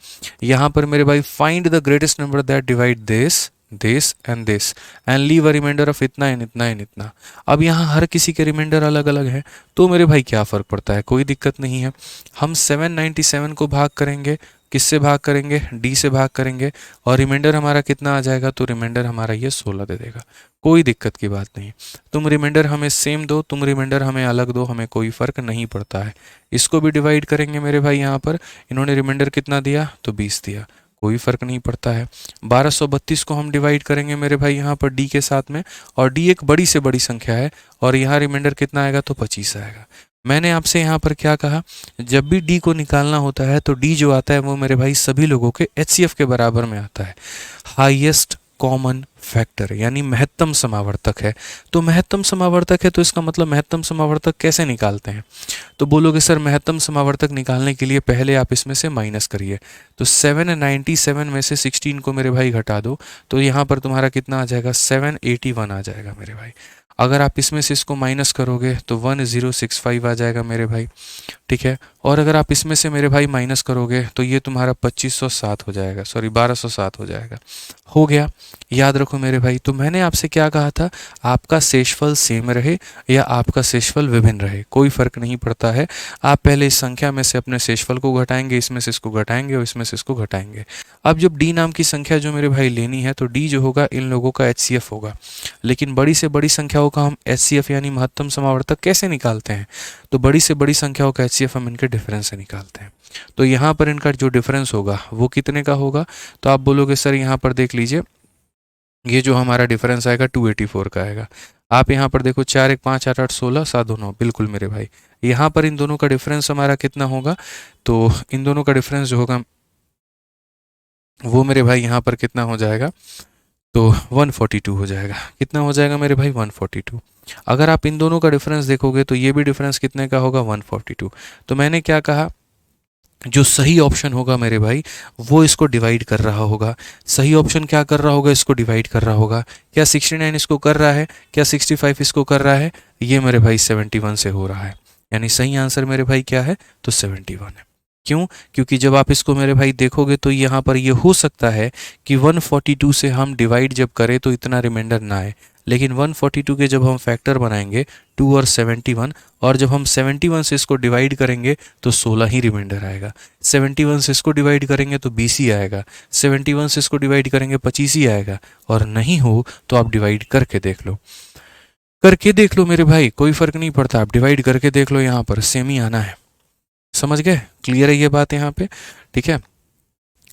यहाँ पर मेरे भाई find the greatest number that divide this and this and leave a remainder of इतना एंड इतना एंड इतना। अब यहाँ हर किसी के रिमाइंडर अलग अलग है, तो मेरे भाई क्या फ़र्क पड़ता है, कोई दिक्कत नहीं है। हम 797 को भाग करेंगे, किससे भाग करेंगे, डी से भाग करेंगे, और रिमाइंडर हमारा कितना आ जाएगा, तो रिमाइंडर हमारा ये 16 दे देगा, कोई दिक्कत की बात नहीं। तुम रिमाइंडर हमें सेम दो, तुम रिमाइंडर हमें अलग दो, हमें कोई फ़र्क नहीं पड़ता है। इसको भी डिवाइड करेंगे मेरे भाई, यहाँ पर इन्होंने रिमाइंडर कितना दिया, तो 20 दिया, कोई फ़र्क नहीं पड़ता है। 1232 को हम डिवाइड करेंगे मेरे भाई यहाँ पर डी के साथ में, और डी एक बड़ी से बड़ी संख्या है, और यहाँ रिमाइंडर कितना आएगा, तो 25 आएगा। मैंने आपसे यहाँ पर क्या कहा, जब भी डी को निकालना होता है तो डी जो आता है वो मेरे भाई सभी लोगों के एचसीएफ के बराबर में आता है, हाईएस्ट कॉमन फैक्टर, यानी महत्तम समावर्तक है। तो महत्तम समावर्तक है तो इसका मतलब महत्तम समावर्तक कैसे निकालते हैं, तो बोलोगे सर महत्तम समावर्तक निकालने के लिए पहले आप इसमें से माइनस करिए। तो 797 में से 16 को मेरे भाई घटा दो, तो यहाँ पर तुम्हारा कितना आ जाएगा, 781 आ जाएगा मेरे भाई। अगर आप इसमें से इसको माइनस करोगे तो 1065 आ जाएगा मेरे भाई। ठीक है, और अगर आप इसमें से मेरे भाई माइनस करोगे तो ये तुम्हारा 2507 हो जाएगा, सॉरी 1207 हो जाएगा। हो गया, याद रखो मेरे भाई। तो मैंने आपसे क्या कहा था, आपका शेषफल सेम रहे या आपका शेषफल विभिन्न रहे, कोई फर्क नहीं पड़ता है। आप पहले इस संख्या में से अपने शेषफल को घटाएंगे, इसमें से इसको घटाएंगे और इसमें से इसको घटाएंगे। अब जब डी नाम की संख्या जो मेरे भाई लेनी है, तो डी जो होगा इन लोगों का एचसीएफ होगा, लेकिन बड़ी से बड़ी संख्याओं का हम एचसीएफ यानी महत्तम समावर्तक कैसे निकालते हैं, तो बड़ी से बड़ी संख्याओं का एचसीएफ हम इनके डिफरेंस से निकालते हैं। तो यहाँ पर इनका जो डिफरेंस होगा वो कितने का होगा, तो आप बोलोगे सर यहाँ पर देख लीजिए, ये जो हमारा डिफरेंस आएगा 284 का आएगा। आप यहाँ पर देखो 4 1 5 8 8 16 7 2 9, बिल्कुल मेरे भाई। यहाँ पर इन दोनों का डिफरेंस हमारा कितना होगा, तो इन दोनों का डिफरेंस जो होगा वो मेरे भाई यहाँ पर कितना हो जाएगा, तो 142 हो जाएगा। कितना हो जाएगा मेरे भाई, 142। अगर आप इन दोनों का डिफरेंस देखोगे तो ये भी डिफरेंस कितने का होगा, 142। तो मैंने क्या कहा, जो सही ऑप्शन होगा मेरे भाई वो इसको डिवाइड कर रहा होगा। सही ऑप्शन क्या कर रहा होगा, इसको डिवाइड कर रहा होगा। क्या 69 इसको कर रहा है, क्या 65 इसको कर रहा है, ये मेरे भाई 71 से हो रहा है। यानी सही आंसर मेरे भाई क्या है, तो 71 है। क्यों, क्योंकि जब आप इसको मेरे भाई देखोगे तो यहाँ पर ये हो सकता है कि 142 से हम डिवाइड जब करें तो इतना रिमाइंडर ना आए, लेकिन 142 के जब हम फैक्टर बनाएंगे 2 और 71, और जब हम 71 से इसको डिवाइड करेंगे तो 16 ही रिमाइंडर आएगा। 71 से इसको डिवाइड करेंगे तो 20 ही आएगा, 71 से इसको डिवाइड करेंगे 25 ही आएगा, और नहीं हो तो आप डिवाइड करके देख लो, करके देख लो मेरे भाई, कोई फर्क नहीं पड़ता, आप डिवाइड करके देख लो, यहाँ पर सेम ही आना है। समझ गए, क्लियर है ये बात यहाँ पे, ठीक है।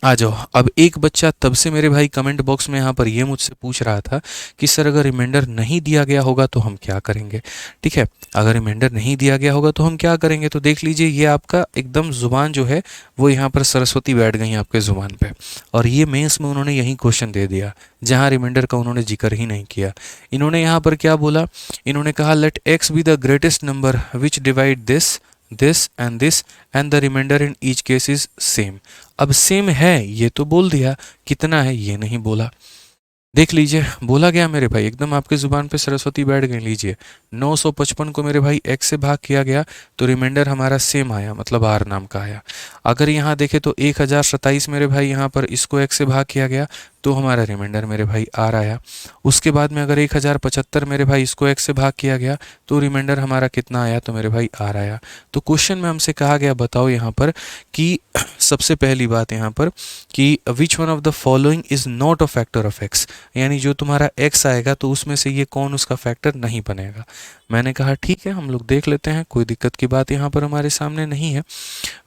आ जाओ, अब एक बच्चा तब से मेरे भाई कमेंट बॉक्स में यहाँ पर ये मुझसे पूछ रहा था कि सर अगर रिमाइंडर नहीं दिया गया होगा तो हम क्या करेंगे। ठीक है, अगर रिमाइंडर नहीं दिया गया होगा तो हम क्या करेंगे, तो देख लीजिए ये आपका एकदम जुबान जो है वो यहाँ पर सरस्वती बैठ गई आपके जुबान पे, और ये मेंस में उन्होंने यही क्वेश्चन दे दिया जहाँ रिमाइंडर का उन्होंने जिक्र ही नहीं किया। इन्होंने यहाँ पर क्या बोला, इन्होंने कहा let X be the greatest number which divide this and the remainder in each case is same. अब सेम है ये तो बोल दिया, कितना है ये नहीं बोला। देख लीजिए, बोला गया मेरे भाई, एकदम आपके जुबान पे सरस्वती बैठ गई। लीजिए 955 को मेरे भाई x से भाग किया गया तो रिमाइंडर हमारा सेम आया, मतलब r नाम का आया। अगर यहाँ देखे तो 1027 मेरे भाई यहाँ पर इसको x से भाग किया गया तो हमारा रिमाइंडर मेरे भाई r आया। उसके बाद में अगर 1075 मेरे भाई इसको x से भाग किया गया तो रिमाइंडर हमारा कितना आया, तो मेरे भाई r आया। तो क्वेश्चन में हमसे कहा गया बताओ यहाँ पर कि सबसे पहली बात यहाँ पर कि which one of the following is not a factor of x, यानी जो तुम्हारा x आएगा तो उसमें से ये कौन उसका फैक्टर नहीं बनेगा। मैंने कहा ठीक है हम लोग देख लेते हैं, कोई दिक्कत की बात यहाँ पर हमारे सामने नहीं है।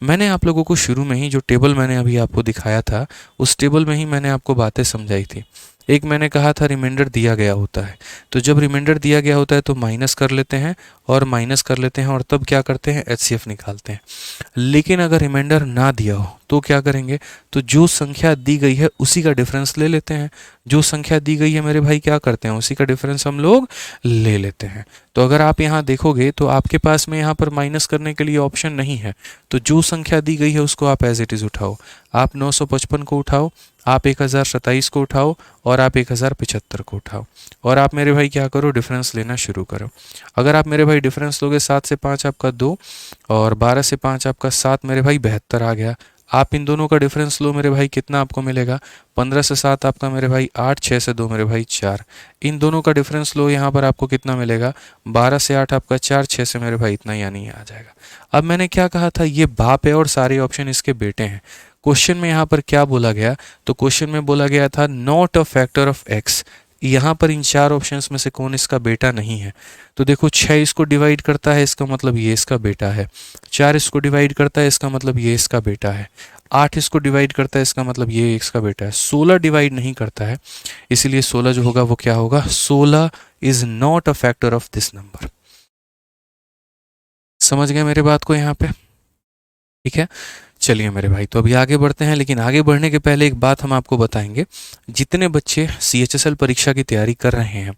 मैंने आप लोगों को शुरू में ही जो टेबल मैंने अभी आपको दिखाया था उस टेबल में ही मैंने आपको बातें समझाई थी। एक मैंने कहा था रिमाइंडर दिया गया होता है, तो जब रिमाइंडर दिया गया होता है तो माइनस कर लेते हैं और माइनस कर लेते हैं और तब क्या करते हैं, एचसीएफ निकालते हैं। लेकिन अगर रिमाइंडर ना दिया हो तो क्या करेंगे, तो जो संख्या दी गई है उसी का डिफरेंस ले लेते हैं। जो संख्या दी गई है मेरे भाई क्या करते हैं, उसी का डिफरेंस हम लोग ले लेते हैं। तो अगर आप यहाँ देखोगे तो आपके पास में यहाँ पर माइनस करने के लिए ऑप्शन नहीं है, तो जो संख्या दी गई है उसको आप एज इट इज़ उठाओ। आप 955 को उठाओ, आप 1027 को उठाओ और आप 1075 को उठाओ और आप मेरे भाई क्या करो, डिफरेंस लेना शुरू करो। अगर आप मेरे भाई डिफरेंस लोगे, 7 से 5 आपका 2 और 12 से 5 आपका 7 मेरे भाई 72 आ गया। आप इन दोनों का डिफरेंस लो मेरे भाई, कितना आपको मिलेगा, 15 से 7 आपका मेरे भाई 8, 6 से 2 मेरे भाई 4। इन दोनों का डिफरेंस लो, यहाँ पर आपको कितना मिलेगा, 12 से 8 आपका 4, 6 से मेरे भाई इतना, यानी ये आ जाएगा। अब मैंने क्या कहा था, ये बाप है और सारे ऑप्शन इसके बेटे हैं। क्वेश्चन में यहाँ पर क्या बोला गया, तो क्वेश्चन में बोला गया था not a factor of x. यहाँ पर इन चार ऑप्शंस में से कौन इसका बेटा नहीं है। तो देखो 6 इसको डिवाइड करता है, इसका मतलब ये इसका बेटा है। 4 इसको डिवाइड करता है, इसका मतलब ये इसका बेटा है। 8 इसको डिवाइड करता है, इसका मतलब ये इसका बेटा है। 16 डिवाइड नहीं करता है, इसीलिए 16 जो होगा वो क्या होगा, 16 is not a factor of this number. समझ गए मेरे बात को यहाँ पे, ठीक है। चलिए मेरे भाई, तो अभी आगे बढ़ते हैं, लेकिन आगे बढ़ने के पहले एक बात हम आपको बताएंगे। जितने बच्चे सीएचएसएल परीक्षा की तैयारी कर रहे हैं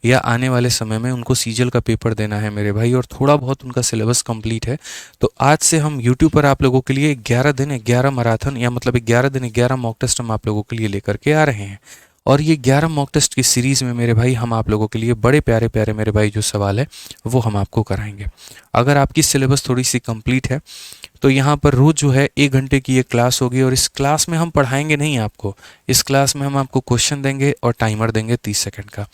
या आने वाले समय में उनको सीजीएल का पेपर देना है मेरे भाई, और थोड़ा बहुत उनका सिलेबस कंप्लीट है, तो आज से हम यूट्यूब पर आप लोगों के लिए 11 दिन 11 मैराथन, या मतलब 11 दिन 11 मॉक टेस्ट हम आप लोगों के लिए लेकर के आ रहे हैं। और ये 11 मॉक टेस्ट की सीरीज़ में मेरे भाई हम आप लोगों के लिए बड़े प्यारे प्यारे मेरे भाई जो सवाल है वो हम आपको कराएंगे। अगर आपकी सिलेबस थोड़ी सी कंप्लीट है तो यहाँ पर रोज़ जो है 1 घंटे की ये क्लास होगी, और इस क्लास में हम पढ़ाएंगे नहीं आपको, इस क्लास में हम आपको क्वेश्चन देंगे और टाइमर देंगे 30 सेकंड का।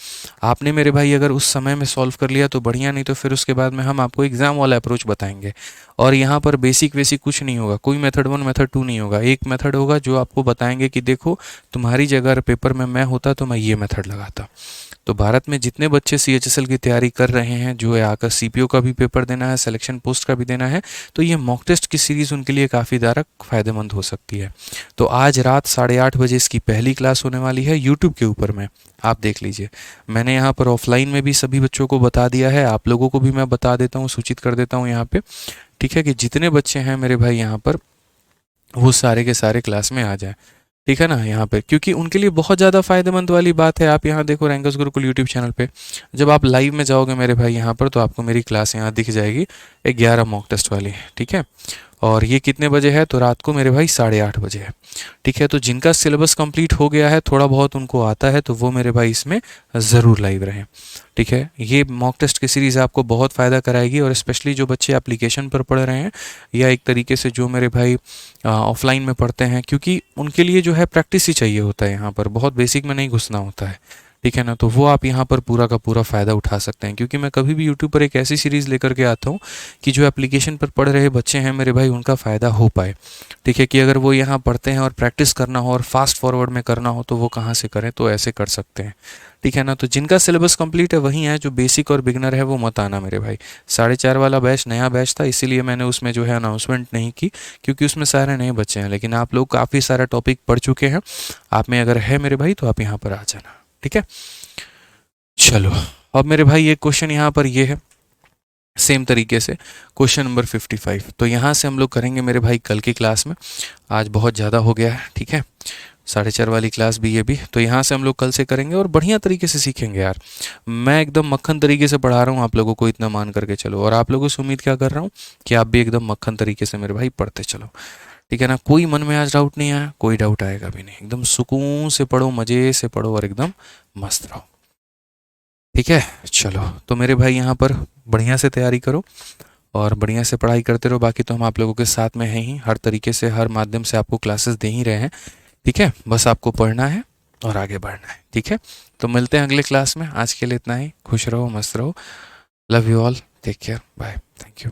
आपने मेरे भाई अगर उस समय में सॉल्व कर लिया तो बढ़िया, नहीं तो फिर उसके बाद में हम आपको एग्ज़ाम वाला अप्रोच बताएंगे। और यहाँ पर बेसिक वेसिक कुछ नहीं होगा, कोई मेथड 1 मेथड 2 नहीं होगा। एक मेथड होगा जो आपको बताएंगे कि देखो तुम्हारी जगह पेपर में मैं होता तो मैं ये मेथड लगाता। तो भारत में जितने बच्चे सीएचएसएल की तैयारी कर रहे हैं, जो है आकर सीपीओ का भी पेपर देना है, सिलेक्शन पोस्ट का भी देना है, तो ये मॉक टेस्ट की सीरीज़ उनके लिए काफ़ी ज़्यादा फ़ायदेमंद हो सकती है। तो आज रात 8:30 बजे इसकी पहली क्लास होने वाली है यूट्यूब के ऊपर में, आप देख लीजिए। मैंने यहाँ पर ऑफलाइन में भी सभी बच्चों को बता दिया है, आप लोगों को भी मैं बता देता हूँ, सूचित कर देता हूँ यहाँ पे, ठीक है, कि जितने बच्चे हैं मेरे भाई यहाँ पर वो सारे के सारे क्लास में आ जाए, ठीक है ना, यहाँ पे, क्योंकि उनके लिए बहुत ज़्यादा फायदेमंद वाली बात है। आप यहाँ देखो रैंकर्स गुरुकुल यूट्यूब चैनल पे जब आप लाइव में जाओगे मेरे भाई यहाँ पर, तो आपको मेरी क्लास यहाँ दिख जाएगी 11 मॉक टेस्ट वाली, ठीक है। और ये कितने बजे है, तो रात को मेरे भाई 8:30 बजे है, ठीक है। तो जिनका सिलेबस कंप्लीट हो गया है, थोड़ा बहुत उनको आता है, तो वो मेरे भाई इसमें ज़रूर लाइव रहें, ठीक है। ये मॉक टेस्ट की सीरीज़ आपको बहुत फ़ायदा कराएगी, और स्पेशली जो बच्चे एप्लीकेशन पर पढ़ रहे हैं या एक तरीके से जो मेरे भाई ऑफलाइन में पढ़ते हैं, क्योंकि उनके लिए जो है प्रैक्टिस ही चाहिए होता है, यहाँ पर बहुत बेसिक में नहीं घुसना होता है, ठीक है ना। तो वो आप यहाँ पर पूरा का पूरा फ़ायदा उठा सकते हैं, क्योंकि मैं कभी भी यूट्यूब पर एक ऐसी सीरीज़ लेकर के आता हूँ कि जो एप्लीकेशन पर पढ़ रहे बच्चे हैं मेरे भाई उनका फ़ायदा हो पाए, ठीक है। कि अगर वो यहाँ पढ़ते हैं और प्रैक्टिस करना हो और फास्ट फॉरवर्ड में करना हो तो वो कहाँ से करें, तो ऐसे कर सकते हैं, ठीक है ना। तो जिनका सिलेबस कंप्लीट है वही है, जो बेसिक और बिगनर है वो मत आना मेरे भाई। 4:30 वाला बैच नया बैच था, इसीलिए मैंने उसमें जो है अनाउंसमेंट नहीं की, क्योंकि उसमें सारे नए बच्चे हैं, लेकिन आप लोग काफ़ी सारा टॉपिक पढ़ चुके हैं, आप में अगर है मेरे भाई तो आप यहाँ पर आ जाना, ठीक है। चलो अब मेरे भाई एक क्वेश्चन यहाँ पर ये है, सेम तरीके से क्वेश्चन नंबर 55, तो यहाँ से हम लोग करेंगे मेरे भाई कल की क्लास में। आज बहुत ज़्यादा हो गया है, ठीक है, 4:30 वाली क्लास भी ये भी, तो यहाँ से हम लोग कल से करेंगे और बढ़िया तरीके से सीखेंगे यार। मैं एकदम मक्खन तरीके से पढ़ा रहा हूँ आप लोगों को, इतना मान करके चलो, और आप लोगों से उम्मीद क्या कर रहा हूँ कि आप भी एकदम मक्खन तरीके से मेरे भाई पढ़ते चलो, ठीक है ना। कोई मन में आज डाउट नहीं आया, कोई डाउट आएगा भी नहीं, एकदम सुकून से पढ़ो, मज़े से पढ़ो और एकदम मस्त रहो, ठीक है। चलो तो मेरे भाई यहाँ पर बढ़िया से तैयारी करो और बढ़िया से पढ़ाई करते रहो। बाकी तो हम आप लोगों के साथ में हैं ही, हर तरीके से हर माध्यम से आपको क्लासेस दे ही रहे हैं, ठीक है। बस आपको पढ़ना है और आगे बढ़ना है, ठीक है। तो मिलते हैं अगले क्लास में, आज के लिए इतना ही। खुश रहो, मस्त रहो, love you all, take care, bye, thank you.